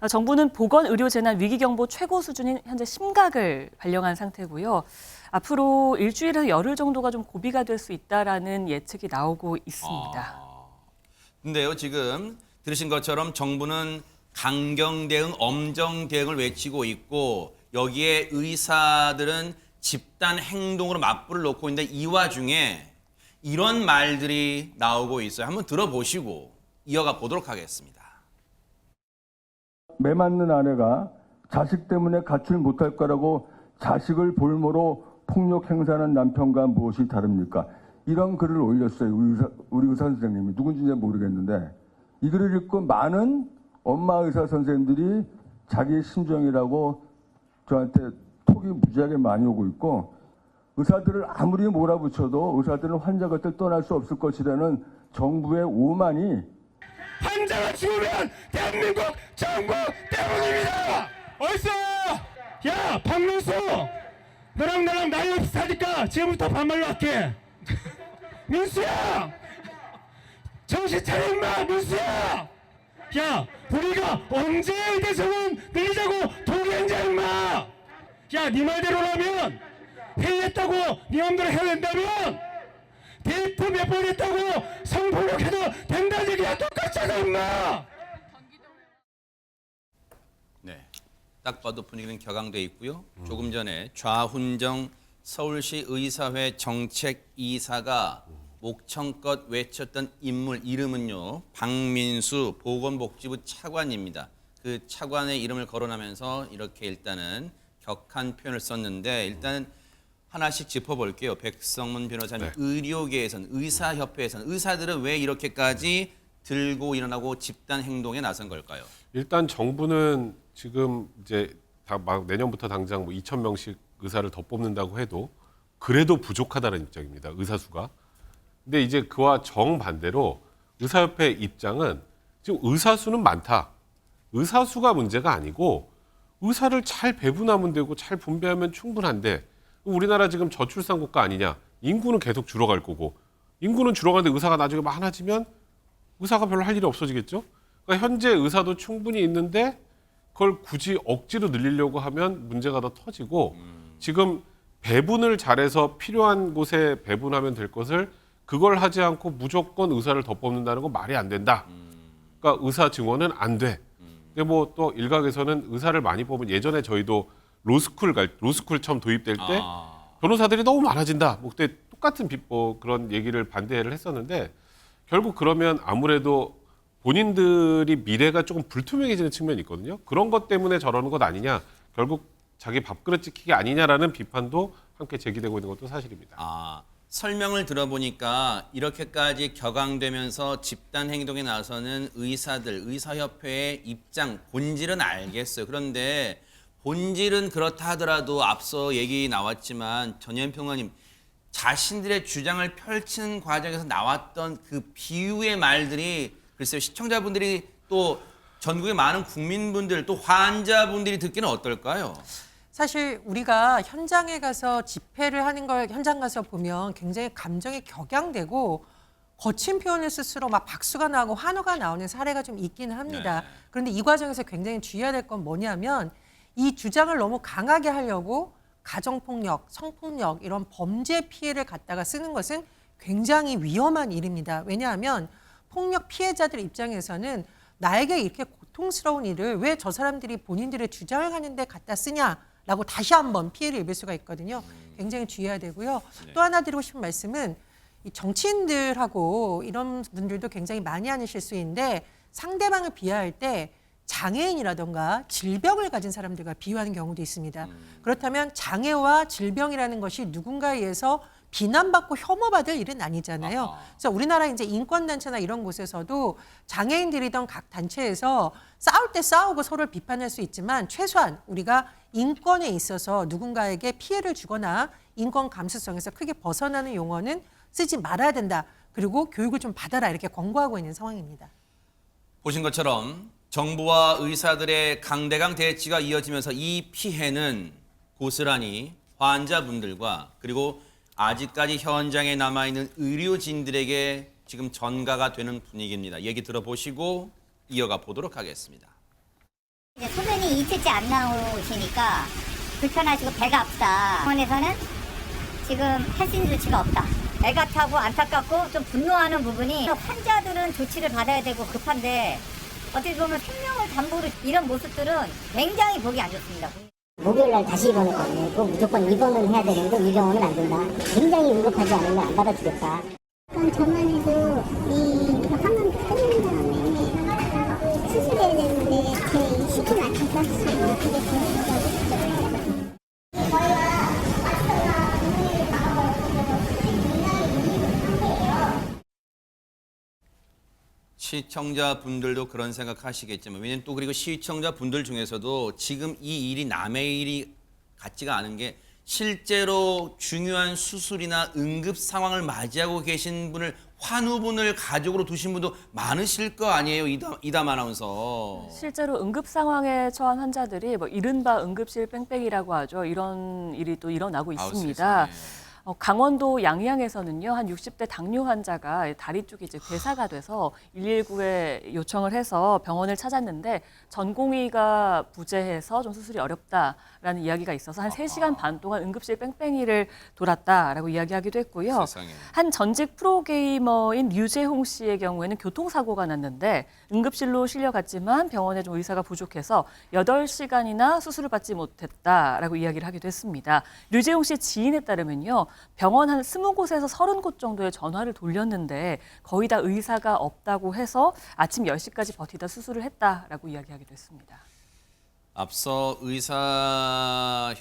정부는 보건의료재난 위기경보 최고 수준인 현재 심각을 발령한 상태고요. 앞으로 일주일에서 열흘 정도가 좀 고비가 될 수 있다라는 예측이 나오고 있습니다. 근데요, 지금 들으신 것처럼 정부는 강경 대응, 엄정 대응을 외치고 있고 여기에 의사들은 집단 행동으로 맞불을 놓고 있는데 이 와중에 이런 말들이 나오고 있어요. 한번 들어보시고 이어가 보도록 하겠습니다. 매 맞는 아내가 자식 때문에 가출 못할 거라고 자식을 볼모로 폭력 행사하는 남편과 무엇이 다릅니까? 이런 글을 올렸어요. 우리 의사 선생님이. 누군지 모르겠는데 이 글을 읽고 많은 엄마 의사 선생님들이 자기 심정이라고 저한테 톡이 무지하게 많이 오고 있고 의사들을 아무리 몰아붙여도 의사들은 환자 곁을 떠날 수 없을 것이라는 정부의 오만이 환자가 죽으면 대한민국 정부 때문입니다. 어딨어? 야 박명수 너랑 나랑 나이 비슷하니까 지금부터 반말로 할게. 민수야 정신 차려 임마. 민수야 야 우리가 언제 의대 정원 늘리자고 동의했냐 임마. 야 네 말대로라면 회의했다고 네 맘대로 해야 된다면 데이트 몇 번 했다고 성폭력해도 된다는 얘기야. 똑같잖아 임마. 네, 딱 봐도 분위기는 격앙돼 있고요. 조금 전에 좌훈정 서울시 의사회 정책이사가 목청껏 외쳤던 인물 이름은요. 박민수 보건복지부 차관입니다. 그 차관의 이름을 거론하면서 이렇게 일단은 격한 표현을 썼는데 일단 하나씩 짚어볼게요. 백성문 변호사님, 의료계에서는 의사협회에서는 의사들은 왜 이렇게까지 들고 일어나고 집단 행동에 나선 걸까요? 일단 정부는 지금 이제 다 막 내년부터 당장 뭐 2,000명씩 의사를 더 뽑는다고 해도 그래도 부족하다는 입장입니다. 의사 수가. 근데 이제 그와 정반대로 의사협회 입장은 지금 의사 수는 많다. 의사 수가 문제가 아니고 의사를 잘 배분하면 되고 잘 분배하면 충분한데 우리나라 지금 저출산 국가 아니냐. 인구는 계속 줄어갈 거고 인구는 줄어가는데 의사가 나중에 많아지면 의사가 별로 할 일이 없어지겠죠. 그러니까 현재 의사도 충분히 있는데 그걸 굳이 억지로 늘리려고 하면 문제가 더 터지고 지금 배분을 잘해서 필요한 곳에 배분하면 될 것을 그걸 하지 않고 무조건 의사를 더 뽑는다는 건 말이 안 된다. 그러니까 의사 증원은 안 돼. 근데 뭐 또 일각에서는 의사를 많이 뽑은 예전에 저희도 로스쿨 처음 도입될 때 변호사들이 너무 많아진다. 뭐 그때 똑같은 그런 얘기를 반대를 했었는데 결국 그러면 아무래도 본인들이 미래가 조금 불투명해지는 측면이 있거든요. 그런 것 때문에 저러는 것 아니냐. 결국 자기 밥그릇 지키기 아니냐라는 비판도 함께 제기되고 있는 것도 사실입니다. 설명을 들어보니까 이렇게까지 격앙되면서 집단 행동에 나서는 의사들, 의사협회의 입장, 본질은 알겠어요. 그런데 본질은 그렇다 하더라도 앞서 얘기 나왔지만 전현평원님 자신들의 주장을 펼치는 과정에서 나왔던 그 비유의 말들이 글쎄요, 시청자분들이 또 전국의 많은 국민분들 또 환자분들이 듣기는 어떨까요? 사실 우리가 현장에 가서 집회를 하는 걸 현장 가서 보면 굉장히 감정이 격양되고 거친 표현을 스스로 막 박수가 나고 환호가 나오는 사례가 좀 있기는 합니다. 네. 그런데 이 과정에서 굉장히 주의해야 될 건 뭐냐면 이 주장을 너무 강하게 하려고 가정폭력, 성폭력 이런 범죄 피해를 갖다가 쓰는 것은 굉장히 위험한 일입니다. 왜냐하면 폭력 피해자들 입장에서는 나에게 이렇게 고통스러운 일을 왜 저 사람들이 본인들의 주장을 하는데 갖다 쓰냐라고 다시 한번 피해를 입을 수가 있거든요. 굉장히 주의해야 되고요. 또 하나 드리고 싶은 말씀은 이 정치인들하고 이런 분들도 굉장히 많이 하는 실수인데 상대방을 비하할 때 장애인이라던가 질병을 가진 사람들과 비유하는 경우도 있습니다. 그렇다면 장애와 질병이라는 것이 누군가에 의해서 비난받고 혐오받을 일은 아니잖아요. 그래서 우리나라 이제 인권단체나 이런 곳에서도 장애인들이던 각 단체에서 싸울 때 싸우고 서로를 비판할 수 있지만 최소한 우리가 인권에 있어서 누군가에게 피해를 주거나 인권 감수성에서 크게 벗어나는 용어는 쓰지 말아야 된다. 그리고 교육을 좀 받아라 이렇게 권고하고 있는 상황입니다. 보신 것처럼 정부와 의사들의 강대강 대치가 이어지면서 이 피해는 고스란히 환자분들과 그리고 아직까지 현장에 남아있는 의료진들에게 지금 전가가 되는 분위기입니다. 얘기 들어보시고 이어가 보도록 하겠습니다. 이제 소변이 이틀째 안 나오시니까 불편하시고 배가 아프다. 병원에서는 지금 할 수 있는 조치가 없다. 애가 타고 안타깝고 좀 분노하는 부분이 환자들은 조치를 받아야 되고 급한데 어떻게 보면 생명을 담보로 이런 모습들은 굉장히 보기 안 좋습니다. 목요일날 다시 입원했거든요. 그거 무조건 입원은 해야 되는데 이 경우는 안 된다. 굉장히 응급하지 않으면 안 받아주겠다. 그럼 저만 해도 이 화면 끝난 다음에 수술해야 되는데 제 시키 맞춰서 수술 못하게 되는 시청자분들도 그런 생각하시겠지만 왜냐면 또 그리고 시청자분들 중에서도 지금 이 일이 남의 일이 같지가 않은 게 실제로 중요한 수술이나 응급 상황을 맞이하고 계신 분을 환우분을 가족으로 두신 분도 많으실 거 아니에요, 이담 아나운서. 실제로 응급 상황에 처한 환자들이 뭐 이른바 응급실 뺑뺑이라고 하죠. 이런 일이 또 일어나고 있습니다. 강원도 양양에서는요, 한 60대 당뇨 환자가 다리 쪽이 이제 괴사가 돼서 119에 요청을 해서 병원을 찾았는데 전공의가 부재해서 좀 수술이 어렵다라는 이야기가 있어서 한 3시간 반 동안 응급실 뺑뺑이를 돌았다라고 이야기하기도 했고요. 세상에. 한 전직 프로게이머인 류재홍 씨의 경우에는 교통사고가 났는데 응급실로 실려갔지만 병원에 좀 의사가 부족해서 8시간이나 수술을 받지 못했다라고 이야기를 하기도 했습니다. 류재홍 씨 지인에 따르면요. 병원 한 20곳에서 30곳 정도의 전화를 돌렸는데 거의 다 의사가 없다고 해서 아침 10시까지 버티다 수술을 했다라고 이야기하기도 했습니다. 앞서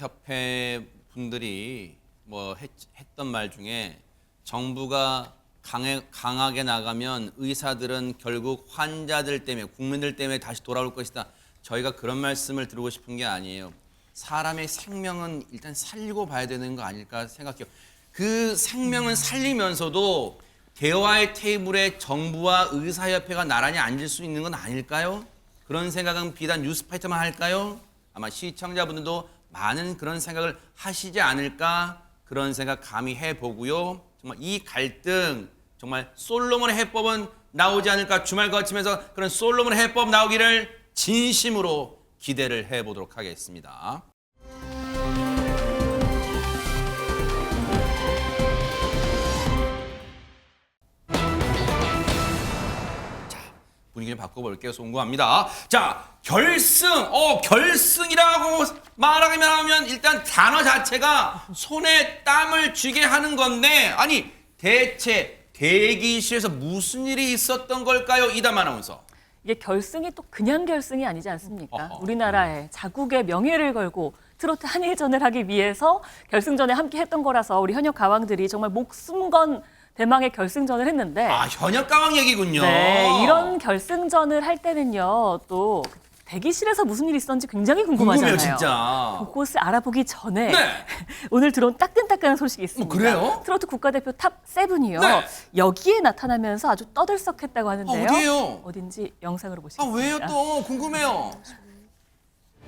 의사협회 분들이 뭐 했던 말 중에 정부가 강하게 나가면 의사들은 결국 환자들 때문에 국민들 때문에 다시 돌아올 것이다. 저희가 그런 말씀을 드리고 싶은 게 아니에요. 사람의 생명은 일단 살리고 봐야 되는 거 아닐까 생각해요. 그 생명은 살리면서도 대화의 테이블에 정부와 의사협회가 나란히 앉을 수 있는 건 아닐까요? 그런 생각은 비단 뉴스파이터만 할까요? 아마 시청자분들도 많은 그런 생각을 하시지 않을까 그런 생각 감히 해보고요. 정말 이 갈등 정말 솔로몬의 해법은 나오지 않을까 주말 거치면서 그런 솔로몬의 해법 나오기를 진심으로 기대를 해보도록 하겠습니다. 자, 분위기를 바꿔볼게요. 송구합니다. 자, 결승이라고 말하면 일단 단어 자체가 손에 땀을 쥐게 하는 건데 아니 대체 대기실에서 무슨 일이 있었던 걸까요? 이담 아나운서. 이게 결승이 또 그냥 결승이 아니지 않습니까? 우리나라의 자국의 명예를 걸고 트로트 한일전을 하기 위해서 결승전에 함께 했던 거라서 우리 현역 가왕들이 정말 목숨 건 대망의 결승전을 했는데 현역 가왕 얘기군요. 네, 이런 결승전을 할 때는요. 또 대기실에서 무슨 일이 있었는지 굉장히 궁금하잖아요. 궁금해요, 진짜. 그곳을 알아보기 전에 네. 오늘 들어온 따끈따끈한 소식이 있습니다. 그래요? 트로트 국가대표 탑 7이요. 네. 여기에 나타나면서 아주 떠들썩했다고 하는데요. 어디예요? 어딘지 영상으로 보시겠습니다. 왜요 또? 궁금해요.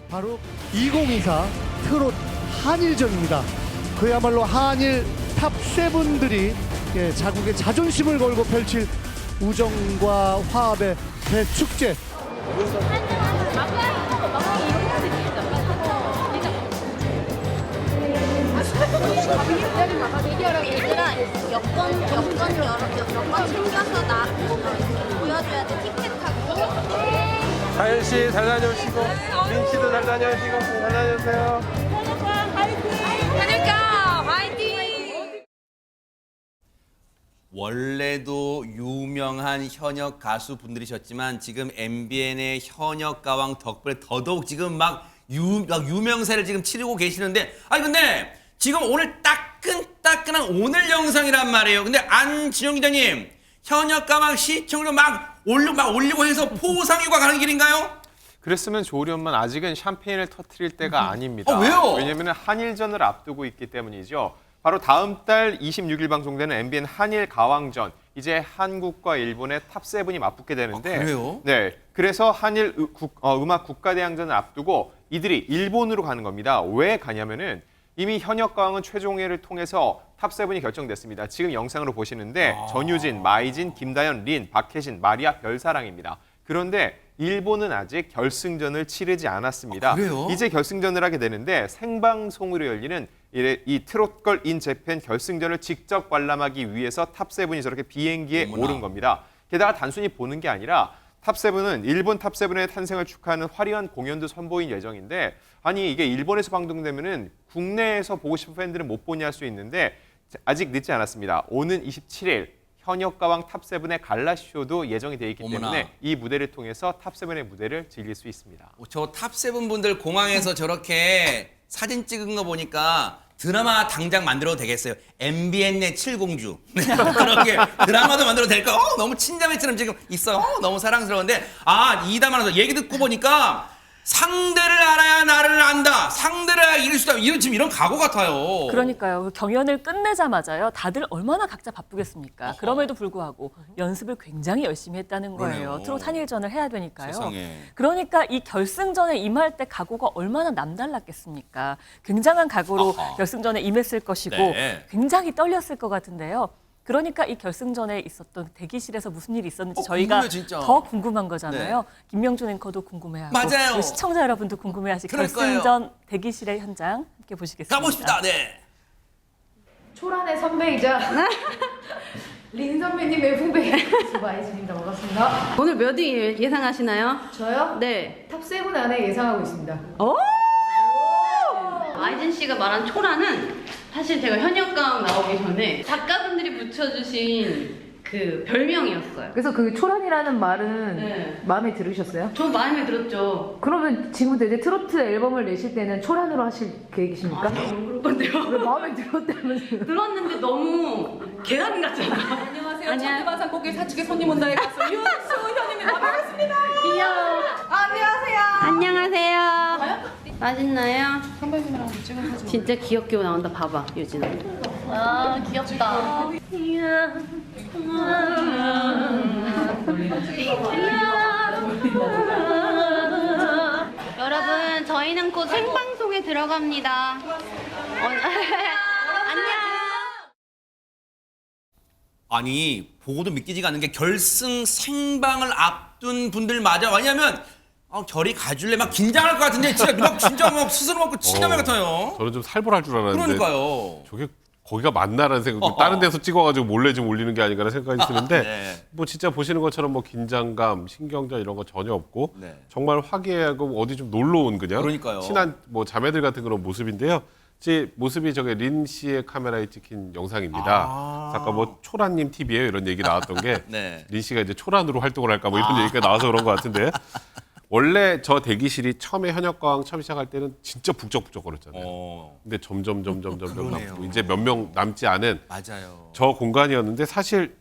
바로 2024 트로트 한일전입니다. 그야말로 한일 탑7들이 자국의 자존심을 걸고 펼칠 우정과 화합의 대축제. 얘들아, 여권 챙겨서 나 보여줘야 돼. 티켓하고. 사연 씨 잘 다녀오시고, 민 씨도 잘 다녀오시고, 잘 다녀오세요. 현역가 화이팅! 원래도 유명한 현역 가수분들이셨지만 지금 MBN의 현역 가왕 덕분에 더더욱 지금 막 유명세를 지금 치르고 계시는데, 아니 근데 지금 오늘 따끈따끈한 오늘 영상이란 말이에요. 근데 안진영 기자님, 현역 가왕 시청률 막 올리고 해서 포상휴가 가는 길인가요? 그랬으면 좋으련만 아직은 샴페인을 터뜨릴 때가 아닙니다. 왜요? 왜냐하면 한일전을 앞두고 있기 때문이죠. 바로 다음 달 26일 방송되는 MBN 한일 가왕전, 이제 한국과 일본의 탑7이 맞붙게 되는데, 그래요? 네, 그래서 한일 음악 국가대항전을 앞두고 이들이 일본으로 가는 겁니다. 왜 가냐면은 이미 현역 가왕은 최종회를 통해서 탑7이 결정됐습니다. 지금 영상으로 보시는데 전유진, 마이진, 김다현, 린, 박혜신, 마리아, 별사랑입니다. 그런데 일본은 아직 결승전을 치르지 않았습니다. 그래요? 이제 결승전을 하게 되는데 생방송으로 열리는 이 트롯걸 인 재팬 결승전을 직접 관람하기 위해서 탑7이 저렇게 비행기에 오른 겁니다. 게다가 단순히 보는 게 아니라 탑7은 일본 탑7의 탄생을 축하하는 화려한 공연도 선보일 예정인데, 아니 이게 일본에서 방송되면은 국내에서 보고 싶은 팬들은 못 보냐 할 수 있는데 아직 늦지 않았습니다. 오는 27일 현역 가왕 탑7의 갈라쇼도 예정이 돼 있기 때문에 이 무대를 통해서 탑7의 무대를 즐길 수 있습니다. 저 탑7 분들 공항에서 저렇게 사진 찍은 거 보니까 드라마 당장 만들어도 되겠어요. MBN 내 칠공주. 그렇게 드라마도 만들어도 될까? 너무 친자매처럼 지금 있어요. 너무 사랑스러운데, 이담하면서 얘기 듣고 보니까 상대를 알아야 나를 안다. 상대를 알아야 이길 수 있다. 지금 이런 각오 같아요. 그러니까요. 경연을 끝내자마자요. 다들 얼마나 각자 바쁘겠습니까? 그럼에도 불구하고 연습을 굉장히 열심히 했다는 거예요. 그러네요. 트롯 한일전을 해야 되니까요. 세상에. 그러니까 이 결승전에 임할 때 각오가 얼마나 남달랐겠습니까? 굉장한 각오로 결승전에 임했을 것이고 네. 굉장히 떨렸을 것 같은데요. 그러니까 이 결승전에 있었던 대기실에서 무슨 일이 있었는지 저희가 궁금해요, 진짜. 더 궁금한 거잖아요. 김명준 앵커도 궁금해하고 맞아요. 우리 시청자 여러분도 궁금해하실 그럴 결승전 대기실의 현장 함께 보시겠습니다. 가보십시다. 네. 초란의 선배이자 린 선배님의 후배 수바이진입니다. 반갑습니다. 오늘 몇 위 예상하시나요? 저요? 네. 탑7 안에 예상하고 있습니다. 아이진 씨가 말한 초라는 사실 제가 현역강 나오기 전에 작가분들이 붙여주신 그 별명이었어요. 그래서 그 초란이라는 말은 네. 마음에 들으셨어요? 저 마음에 들었죠. 그러면 지금부터 이제 트로트 앨범을 내실 때는 초란으로 하실 계획이십니까? 아니, 안 그럴 건데요. 왜 마음에 들었다면서요? 들었는데 너무 계란 같잖아. 안녕하세요. 천지만상 꽃길 사축의 손님 온다에 가수 윤수현입니다. 반갑습니다. 귀여워. 안녕하세요. 안녕하세요. 맛있나요? 선배님이랑 찍은 사진. 진짜 귀엽게 나온다. 봐봐, 유진아. 아, 귀엽다. 여러분, 저희는 곧 생방송에 들어갑니다. 안녕. 아니 보고도 믿기지가 않는 게 결승 생방을 앞둔 분들 맞아. 왜냐면 결이 가줄래 막 긴장할 것 같은데 진짜 막 스스로 먹고 친자매 같아요. 저는 좀 살벌할 줄 알았는데. 그러니까요. 저게 거기가 맞나라는 생각. 다른 데서 찍어가지고 몰래 좀 올리는 게 아닌가라는 생각이 드는데, 네. 뭐 진짜 보시는 것처럼 뭐 긴장감, 신경전 이런 거 전혀 없고 네. 정말 화기애애하고 어디 좀 놀러 온 그냥 그러니까요. 친한 뭐 자매들 같은 그런 모습인데요. 제 모습이 저게 린 씨의 카메라에 찍힌 영상입니다. 아까 뭐 초란님 TV에요 이런 얘기 나왔던 게 네. 린 씨가 이제 초란으로 활동을 할까 뭐 이런 얘기가 나와서 그런 것 같은데. 원래 저 대기실이 처음에 현역가왕 처음 시작할 때는 진짜 북적북적거렸잖아요. 근데 점점 남고 이제 몇 명 남지 않은 맞아요. 저 공간이었는데 사실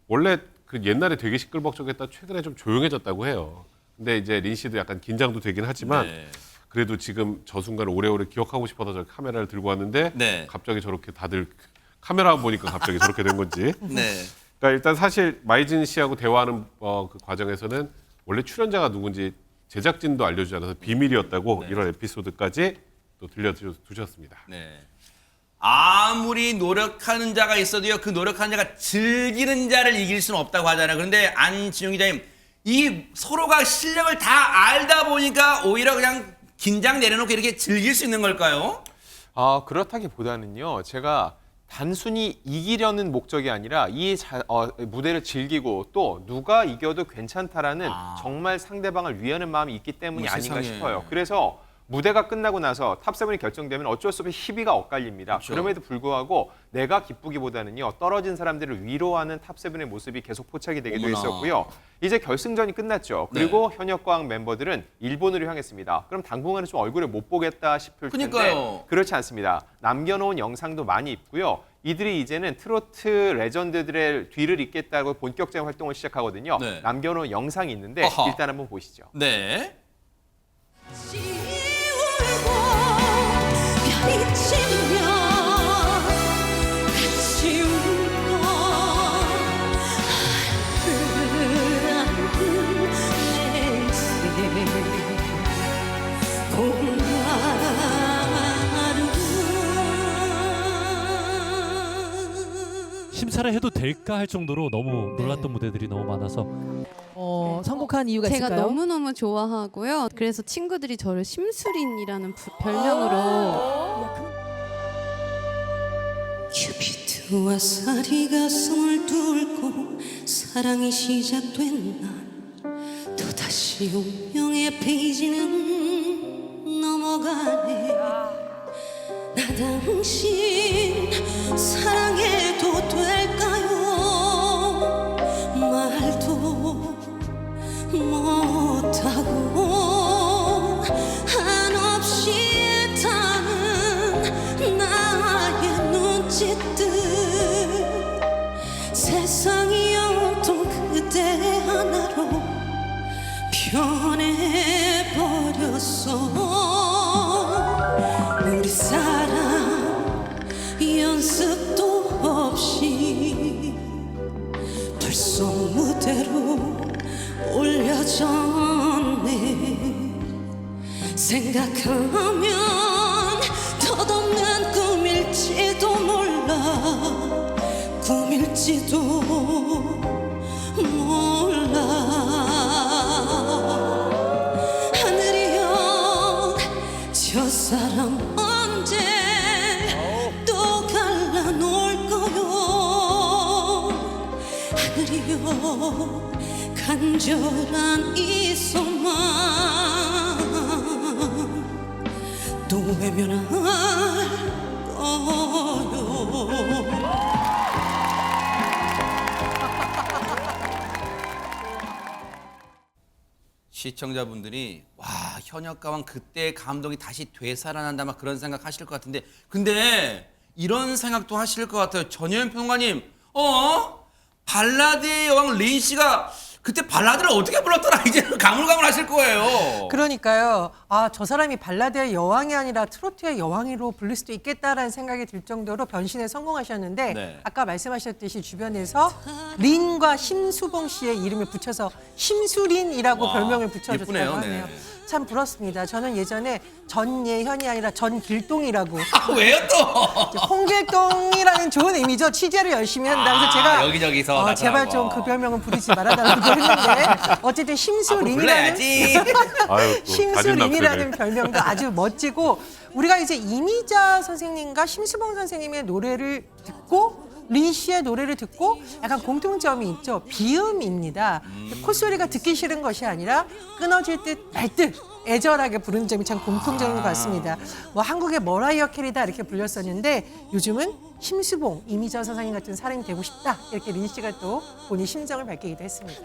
원래 그 옛날에 되게 시끌벅적했다 최근에 좀 조용해졌다고 해요. 근데 이제 린 씨도 약간 긴장도 되긴 하지만 네. 그래도 지금 저 순간을 오래오래 기억하고 싶어서 저 카메라를 들고 왔는데 네. 갑자기 저렇게 다들 카메라 보니까 갑자기 저렇게 된 건지. 네. 그러니까 일단 사실 마이진 씨하고 대화하는 그 과정에서는 원래 출연자가 누군지 제작진도 알려주지 않아서 비밀이었다고 이런 에피소드까지 또 들려주셨습니다. 네. 아무리 노력하는 자가 있어도요, 그 노력하는 자가 즐기는 자를 이길 수는 없다고 하잖아요. 그런데 안진용 기자님, 이 서로가 실력을 다 알다 보니까 오히려 그냥 긴장 내려놓고 이렇게 즐길 수 있는 걸까요? 그렇다기보다는요. 제가 단순히 이기려는 목적이 아니라 무대를 즐기고 또 누가 이겨도 괜찮다라는 정말 상대방을 위하는 마음이 있기 때문이 아닌가 세상에. 싶어요. 그래서 무대가 끝나고 나서 탑7이 결정되면 어쩔 수 없이 희비가 엇갈립니다. 그렇죠. 그럼에도 불구하고 내가 기쁘기보다는요. 떨어진 사람들을 위로하는 탑7의 모습이 계속 포착이 되기도 어머나. 했었고요. 이제 결승전이 끝났죠. 그리고 현역과학 멤버들은 일본으로 향했습니다. 그럼 당분간은 좀 얼굴을 못 보겠다 싶을 텐데 그러니까요. 그렇지 않습니다. 남겨놓은 영상도 많이 있고요. 이들이 이제는 트로트 레전드들의 뒤를 잇겠다고 본격적인 활동을 시작하거든요. 네. 남겨놓은 영상이 있는데 어허. 일단 한번 보시죠. 네. 심사를 해도 될까 할 정도로 너무 놀랐던 무대들이 너무 많아서 선곡한 이유가 제가 있을까요? 너무너무 좋아하고요. 그래서 친구들이 저를 심수린이라는 별명으로 큐피드와 사리 가슴을 뚫고 사랑이 시작된 날 또다시 운명의 페이지는 넘어가네. 나 당신 사랑해도 될까요? 말도 못하고 한없이 타는 나의 눈짓들 세상이 온통 그대 하나로 변해버렸어. 우리 사랑 연습도 없이 벌써 무대로 올려졌네. 생각하면 덧없는 꿈일지도 몰라. 꿈일지도 몰라. 하늘이여 저 사람 언제 또 갈라놓을 거요. 하늘이여 간절한 이 소망 또 외면할 거요. 시청자분들이 와, 현역가왕 그때의 감동이 다시 되살아난다 막 그런 생각 하실 것 같은데, 근데 이런 생각도 하실 것 같아요. 전효연 평론가님, 발라드의 여왕 린 씨가 그때 발라드를 어떻게 불렀더라 이제는 가물가물하실 거예요. 그러니까요. 아, 저 사람이 발라드의 여왕이 아니라 트로트의 여왕으로 부를 수도 있겠다라는 생각이 들 정도로 변신에 성공하셨는데 네. 아까 말씀하셨듯이 주변에서 린과 심수봉 씨의 이름을 붙여서 심수린이라고 와, 별명을 붙여줬다고 예쁘네요. 하네요. 네. 참 부럽습니다. 저는 예전에 전예현이 아니라 전길동이라고. 왜요 또? 홍길동이라는 좋은 의미죠. 취재를 열심히 한다. 그래서 제가 여기저기서 제발 좀 그 별명은 부르지 말아달라고 했는데 어쨌든 심수린이라는 아유, 또 심수린이라는 별명도 아주 멋지고, 우리가 이제 이미자 선생님과 심수봉 선생님의 노래를 듣고 린 씨의 노래를 듣고 약간 공통점이 있죠. 비음입니다. 콧소리가 듣기 싫은 것이 아니라 끊어질 듯 말 듯 애절하게 부르는 점이 참 공통점인 것 같습니다. 뭐 한국의 머라이어 캐리다 이렇게 불렸었는데 요즘은 심수봉, 이미자 선생님 같은 사람이 되고 싶다 이렇게 린 씨가 또 본인 심정을 밝히기도 했습니다.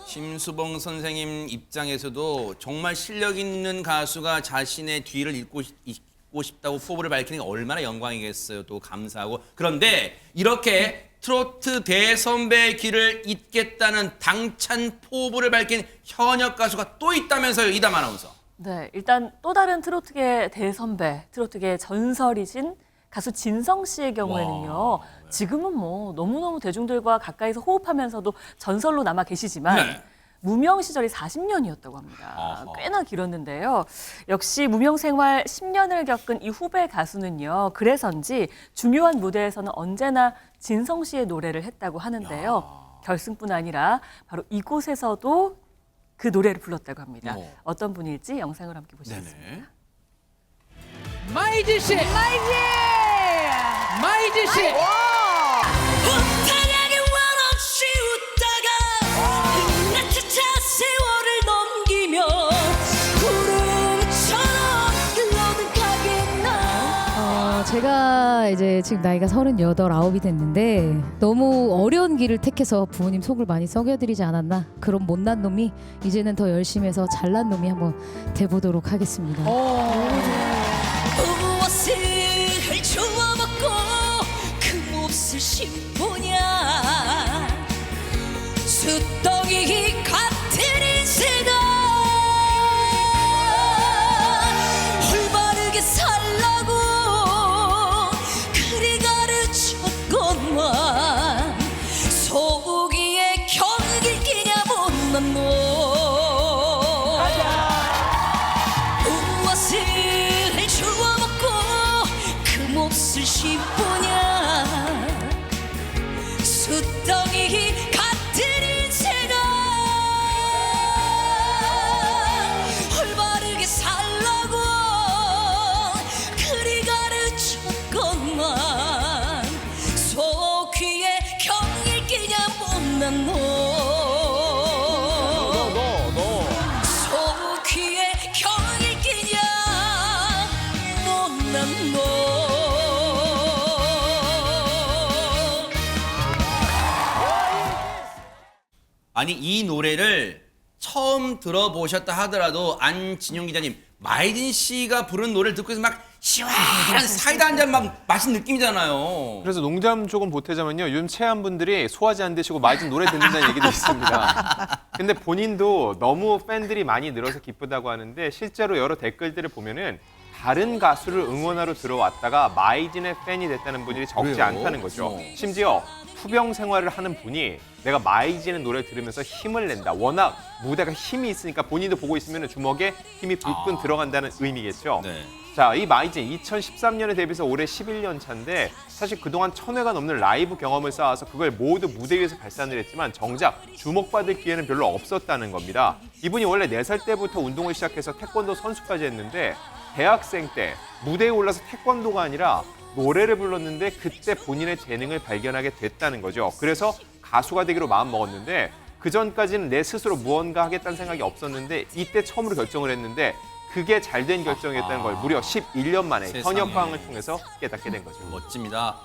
심수봉 선생님 입장에서도 정말 실력 있는 가수가 자신의 뒤를 잇고 싶다고 포부를 밝히는 게 얼마나 영광이겠어요. 또 감사하고. 그런데 이렇게 트로트 대선배의 길을 잇겠다는 당찬 포부를 밝힌 현역 가수가 또 있다면서요, 이담 아나운서. 네, 일단 또 다른 트로트계 대선배, 트로트계 전설이신 가수 진성 씨의 경우에는요. 지금은 뭐 너무너무 대중들과 가까이서 호흡하면서도 전설로 남아 계시지만 무명 시절이 40년이었다고 합니다. 꽤나 길었는데요. 역시 무명 생활 10년을 겪은 이 후배 가수는요. 그래서인지 중요한 무대에서는 언제나 진성 씨의 노래를 했다고 하는데요. 결승뿐 아니라 바로 이곳에서도 그 노래를 불렀다고 합니다. 어떤 분일지 영상을 함께 보시겠습니다. 네네. 마이진 씨. 마이진 씨. 웃다가게 원없이 웃다가 나차차 세월을 넘기며 구름처럼 흘러가겠나. 제가 이제 지금 나이가 38, 9이 됐는데 너무 어려운 길을 택해서 부모님 속을 많이 썩여드리지 않았나. 그런 못난 놈이 이제는 더 열심히 해서 잘난 놈이 한번 돼보도록 하겠습니다. 무엇을 주워먹고 그 몹쓸 심보냐. 숫덩이 같은 인생아 올바르게 살라고 그리 가르쳤건만 소고기에 경길 끼냐 못난 놈. 무엇을 주워먹고 그 몹쓸 심보냐. 숫덩이 같은 인생아 올바르게 살라고 그리 가르쳤건만 소귀에 경일 끼냐 못난 놈. 소귀에 경일 끼냐 못난 놈. 아니 이 노래를 처음 들어보셨다 하더라도 안진용 기자님, 마이진 씨가 부른 노래를 듣고 있으면 막 시원한 사이다 한 잔 막 마신 느낌이잖아요. 그래서 농담 조금 보태자면요. 요즘 체한분들이 소화제 안 드시고 마이진 노래 듣는다는 얘기도 있습니다. 근데 본인도 너무 팬들이 많이 늘어서 기쁘다고 하는데 실제로 여러 댓글들을 보면은 다른 가수를 응원하러 들어왔다가 마이진의 팬이 됐다는 분들이 적지 그래요? 않다는 거죠. 심지어 투병 생활을 하는 분이 내가 마이진의 노래를 들으면서 힘을 낸다. 워낙 무대가 힘이 있으니까 본인도 보고 있으면 주먹에 힘이 불끈 들어간다는 의미겠죠. 네. 자, 이 마이진 2013년에 데뷔해서 올해 11년 차인데 사실 그동안 1000회가 넘는 라이브 경험을 쌓아서 그걸 모두 무대 위에서 발산을 했지만 정작 주목받을 기회는 별로 없었다는 겁니다. 이분이 원래 4살 때부터 운동을 시작해서 태권도 선수까지 했는데 대학생 때 무대에 올라서 태권도가 아니라 노래를 불렀는데 그때 본인의 재능을 발견하게 됐다는 거죠. 그래서 가수가 되기로 마음먹었는데 그전까지는 내 스스로 무언가 하겠다는 생각이 없었는데 이때 처음으로 결정을 했는데 그게 잘된 결정이었다는 걸 무려 11년 만에 세상에. 현역강을 통해서 깨닫게 된 거죠. 멋집니다.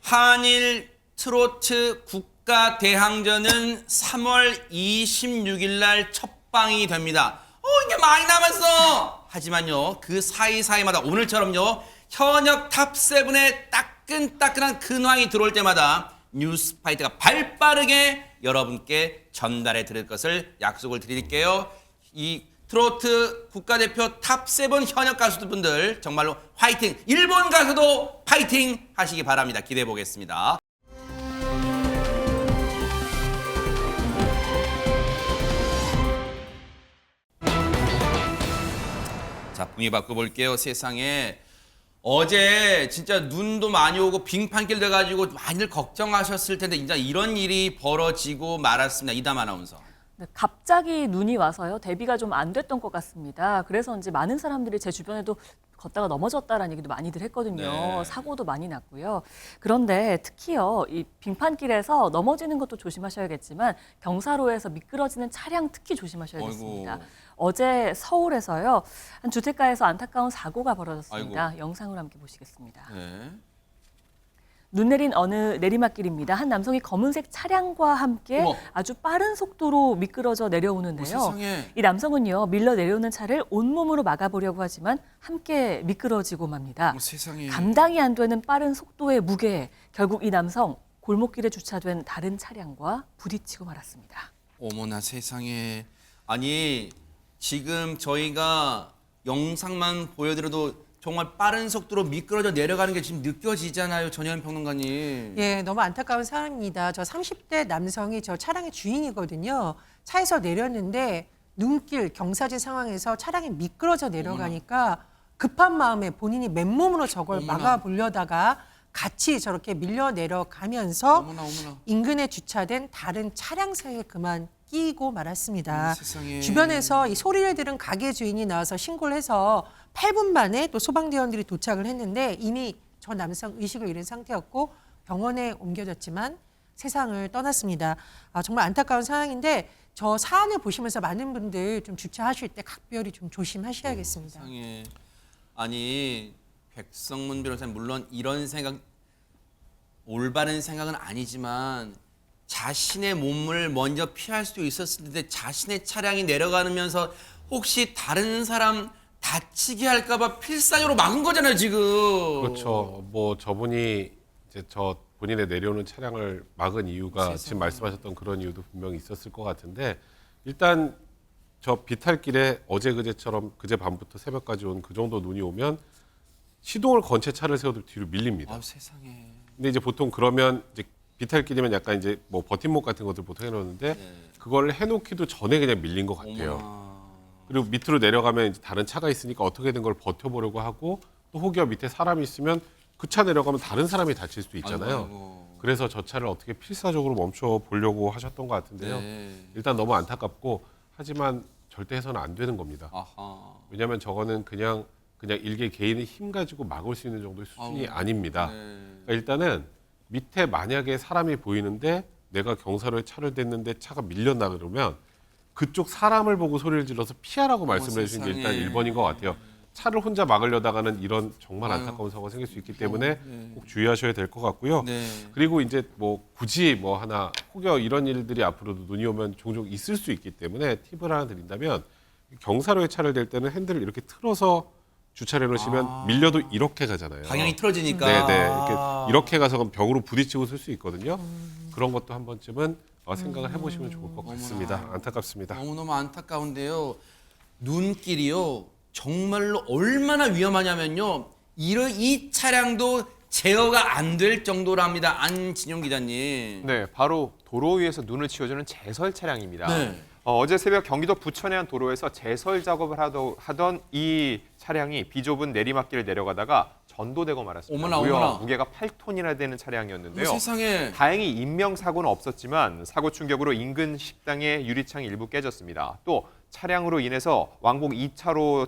한일 트로트 국가대항전은 3월 26일 날 첫방이 됩니다. 이게 많이 남았어! 하지만요, 그 사이사이마다 오늘처럼요, 현역 탑7에 따끈따끈한 근황이 들어올 때마다 뉴스파이트가 발빠르게 여러분께 전달해 드릴 것을 약속을 드릴게요. 이 트로트 국가대표 탑7 현역 가수분들 정말로 화이팅! 일본 가수도 화이팅! 하시기 바랍니다. 기대해 보겠습니다. 자, 분위기 바꿔볼게요. 세상에 어제 진짜 눈도 많이 오고 빙판길 돼가지고 많이들 걱정하셨을 텐데 이제 이런 일이 벌어지고 말았습니다. 이담 아나운서. 네, 갑자기 눈이 와서요. 대비가 좀 안 됐던 것 같습니다. 그래서인지 많은 사람들이 제 주변에도 걷다가 넘어졌다라는 얘기도 많이들 했거든요. 네. 사고도 많이 났고요. 그런데 특히요, 이 빙판길에서 넘어지는 것도 조심하셔야겠지만 경사로에서 미끄러지는 차량 특히 조심하셔야겠습니다. 아이고. 어제 서울에서요, 한 주택가에서 안타까운 사고가 벌어졌습니다. 아이고. 영상을 함께 보시겠습니다. 네. 눈 내린 어느 내리막길입니다. 한 남성이 검은색 차량과 함께 어머. 아주 빠른 속도로 미끄러져 내려오는데요. 세상에. 이 남성은요, 밀려 내려오는 차를 온몸으로 막아보려고 하지만 함께 미끄러지고 맙니다. 세상에. 감당이 안 되는 빠른 속도의 무게에 결국 이 남성 골목길에 주차된 다른 차량과 부딪히고 말았습니다. 어머나 세상에. 아니 지금 저희가 영상만 보여드려도 정말 빠른 속도로 미끄러져 내려가는 게 지금 느껴지잖아요, 전현 평론가님. 예, 너무 안타까운 상황입니다. 저 30대 남성이 저 차량의 주인이거든요. 차에서 내렸는데 눈길 경사진 상황에서 차량이 미끄러져 내려가니까 급한 마음에 본인이 맨몸으로 저걸 막아보려다가 같이 저렇게 밀려 내려가면서 인근에 주차된 다른 차량 사이에 그만 끼고 말았습니다. 세상에. 주변에서 이 소리를 들은 가게 주인이 나와서 신고를 해서 8분 만에 또 소방대원들이 도착을 했는데 이미 저 남성 의식을 잃은 상태였고 병원에 옮겨졌지만 세상을 떠났습니다. 정말 안타까운 상황인데 저 사안을 보시면서 많은 분들 좀 주차하실 때 각별히 좀 조심하셔야겠습니다. 세상에. 아니 백성문 변호사님 물론 이런 생각 올바른 생각은 아니지만 자신의 몸을 먼저 피할 수도 있었을 텐데 자신의 차량이 내려가면서 혹시 다른 사람 다치게 할까봐 필사적으로 막은 거잖아요 지금. 그렇죠. 뭐 저분이 이제 저 본인의 내려오는 차량을 막은 이유가 지금 말씀하셨던 그런 이유도 분명히 있었을 것 같은데 일단 저 비탈길에 어제 그제처럼 그제 밤부터 새벽까지 온 그 정도 눈이 오면 시동을 건 채 차를 세워도 뒤로 밀립니다. 아 세상에. 근데 이제 보통 그러면 이제 비탈길이면 약간 이제 뭐 버팀목 같은 것들 보통 해놓는데 그걸 해놓기도 전에 그냥 밀린 것 같아요. 그리고 밑으로 내려가면 이제 다른 차가 있으니까 어떻게든 걸 버텨보려고 하고 또 혹여 밑에 사람이 있으면 그 차 내려가면 다른 사람이 다칠 수도 있잖아요. 아이고. 그래서 저 차를 어떻게 필사적으로 멈춰 보려고 하셨던 것 같은데요. 일단 너무 안타깝고 하지만 절대 해서는 안 되는 겁니다. 왜냐하면 저거는 그냥 일개 개인의 힘 가지고 막을 수 있는 정도의 수준이 아닙니다. 그러니까 일단은 밑에 만약에 사람이 보이는데 내가 경사로에 차를 댔는데 차가 밀렸나 그러면 그쪽 사람을 보고 소리를 질러서 피하라고 말씀을 해주신 게 일단 1번인 것 같아요. 차를 혼자 막으려다가는 이런 정말 안타까운 사고가 생길 수 있기 때문에 꼭 주의하셔야 될 것 같고요. 그리고 이제 뭐 굳이 뭐 하나 혹여 이런 일들이 앞으로도 눈이 오면 종종 있을 수 있기 때문에 팁을 하나 드린다면 경사로에 차를 댈 때는 핸들을 이렇게 틀어서 주차를 해놓으시면 밀려도 이렇게 가잖아요. 방향이 틀어지니까. 네네. 이렇게 가서 그럼 벽으로 부딪히고 쓸 수 있거든요. 그런 것도 한 번쯤은 생각을 해보시면 좋을 것 같습니다. 안타깝습니다. 너무너무 안타까운데요. 눈길이요. 정말로 얼마나 위험하냐면요. 이 차량도 제어가 안 될 정도랍니다. 안진용 기자님. 네, 바로 도로 위에서 눈을 치워주는 제설 차량입니다. 네. 어제 새벽 경기도 부천의 한 도로에서 제설 작업을 하던 이 차량이 비좁은 내리막길을 내려가다가 전도되고 말았습니다. 무려 무게가 8톤이나 되는 차량이었는데요. 세상에. 다행히 인명사고는 없었지만 사고 충격으로 인근 식당의 유리창이 일부 깨졌습니다. 또 차량으로 인해서 왕복 2차로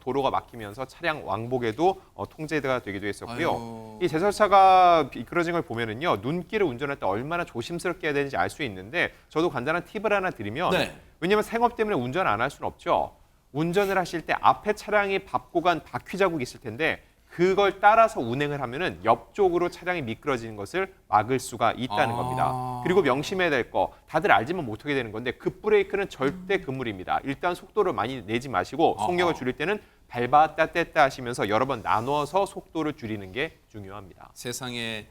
도로가 막히면서 차량 왕복에도 통제가 되기도 했었고요. 이 제설차가 미끄러진 걸 보면은요, 눈길을 운전할 때 얼마나 조심스럽게 해야 되는지 알 수 있는데 저도 간단한 팁을 하나 드리면 왜냐하면 생업 때문에 운전 안 할 수는 없죠. 운전을 하실 때 앞에 차량이 밟고 간 바퀴 자국이 있을 텐데 그걸 따라서 운행을 하면은 옆쪽으로 차량이 미끄러지는 것을 막을 수가 있다는 겁니다. 그리고 명심해야 될 거, 다들 알지만 못하게 되는 건데 급브레이크는 절대 금물입니다. 일단 속도를 많이 내지 마시고 속력을 줄일 때는 밟았다 뗐다 하시면서 여러 번 나눠서 속도를 줄이는 게 중요합니다. 세상에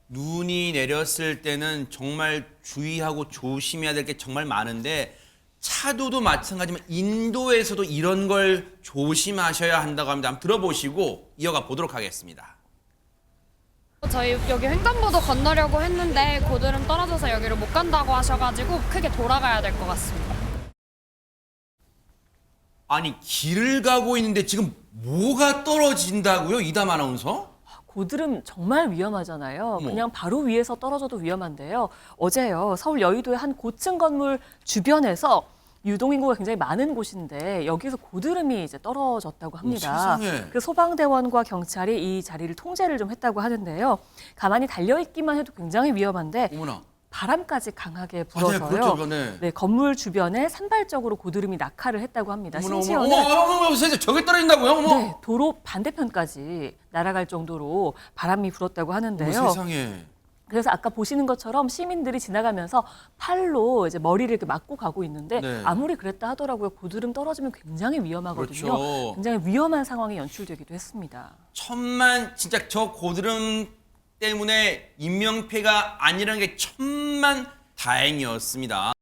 눈이 내렸을 때는 정말 주의하고 조심해야 될 게 정말 많은데 차도도 마찬가지지만 인도에서도 이런 걸 조심하셔야 한다고 합니다. 한번 들어보시고 이어가 보도록 하겠습니다. 저희 여기 횡단보도 건너려고 했는데 고드름 떨어져서 여기를 못 간다고 하셔가지고 크게 돌아가야 될 것 같습니다. 아니 길을 가고 있는데 지금 뭐가 떨어진다고요? 이담 아나운서? 고드름 정말 위험하잖아요. 그냥 바로 위에서 떨어져도 위험한데요. 어제요, 서울 여의도의 한 고층 건물 주변에서 유동인구가 굉장히 많은 곳인데 여기서 고드름이 이제 떨어졌다고 합니다. 그 소방대원과 경찰이 이 자리를 통제를 좀 했다고 하는데요. 가만히 달려있기만 해도 굉장히 위험한데 바람까지 강하게 불어서요. 네, 건물 주변에 산발적으로 고드름이 낙하를 했다고 합니다. 심지어는 저게 떨어진다고요? 네, 도로 반대편까지 날아갈 정도로 바람이 불었다고 하는데요. 세상에. 그래서 아까 보시는 것처럼 시민들이 지나가면서 팔로 이제 머리를 이렇게 막고 가고 있는데 아무리 그랬다 하더라고요. 고드름 떨어지면 굉장히 위험하거든요. 굉장히 위험한 상황이 연출되기도 했습니다. 천만 진짜 저 고드름 때문에 인명피해가 아니라는 게 천만 다행이었습니다.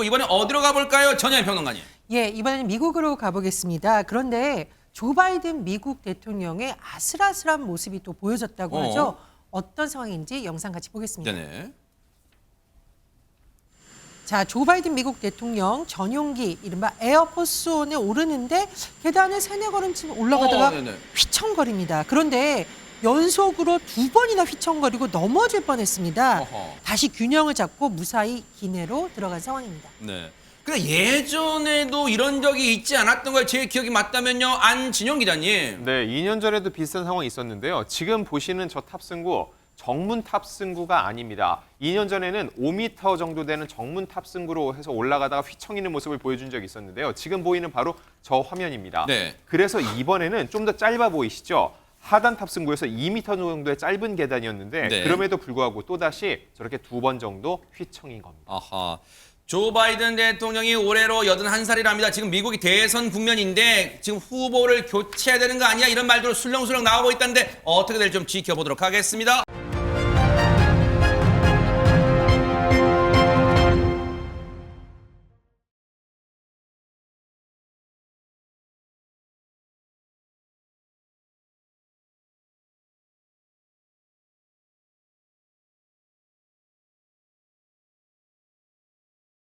이번에 어디로 가볼까요? 전현희 평론가님. 예, 이번에는 미국으로 가보겠습니다. 그런데 조 바이든 미국 대통령의 아슬아슬한 모습이 또 보여졌다고 하죠. 어떤 상황인지 영상 같이 보겠습니다. 네네. 자, 조 바이든 미국 대통령 전용기 이른바 에어포스 원에 오르는데 계단을 세네 걸음쯤 올라가다가 휘청거립니다. 그런데 연속으로 2번이나 휘청거리고 넘어질 뻔했습니다. 다시 균형을 잡고 무사히 기내로 들어간 상황입니다. 네. 근데 예전에도 이런 적이 있지 않았던 걸 제 기억이 맞다면요. 안진영 기자님. 네, 2년 전에도 비슷한 상황이 있었는데요. 지금 보시는 저 탑승구 정문 탑승구가 아닙니다. 2년 전에는 5m 정도 되는 정문 탑승구로 해서 올라가다가 휘청이는 모습을 보여준 적이 있었는데요. 지금 보이는 바로 저 화면입니다. 네. 그래서 이번에는 좀 더 짧아 보이시죠? 하단 탑승구에서 2m 정도의 짧은 계단이었는데 네. 그럼에도 불구하고 또다시 저렇게 2번 정도 휘청인 겁니다. 아하. 조 바이든 대통령이 올해로 81살이랍니다. 지금 미국이 대선 국면인데 지금 후보를 교체해야 되는 거 아니야? 이런 말도 술렁술렁 나오고 있다는데 어떻게 될지 좀 지켜보도록 하겠습니다.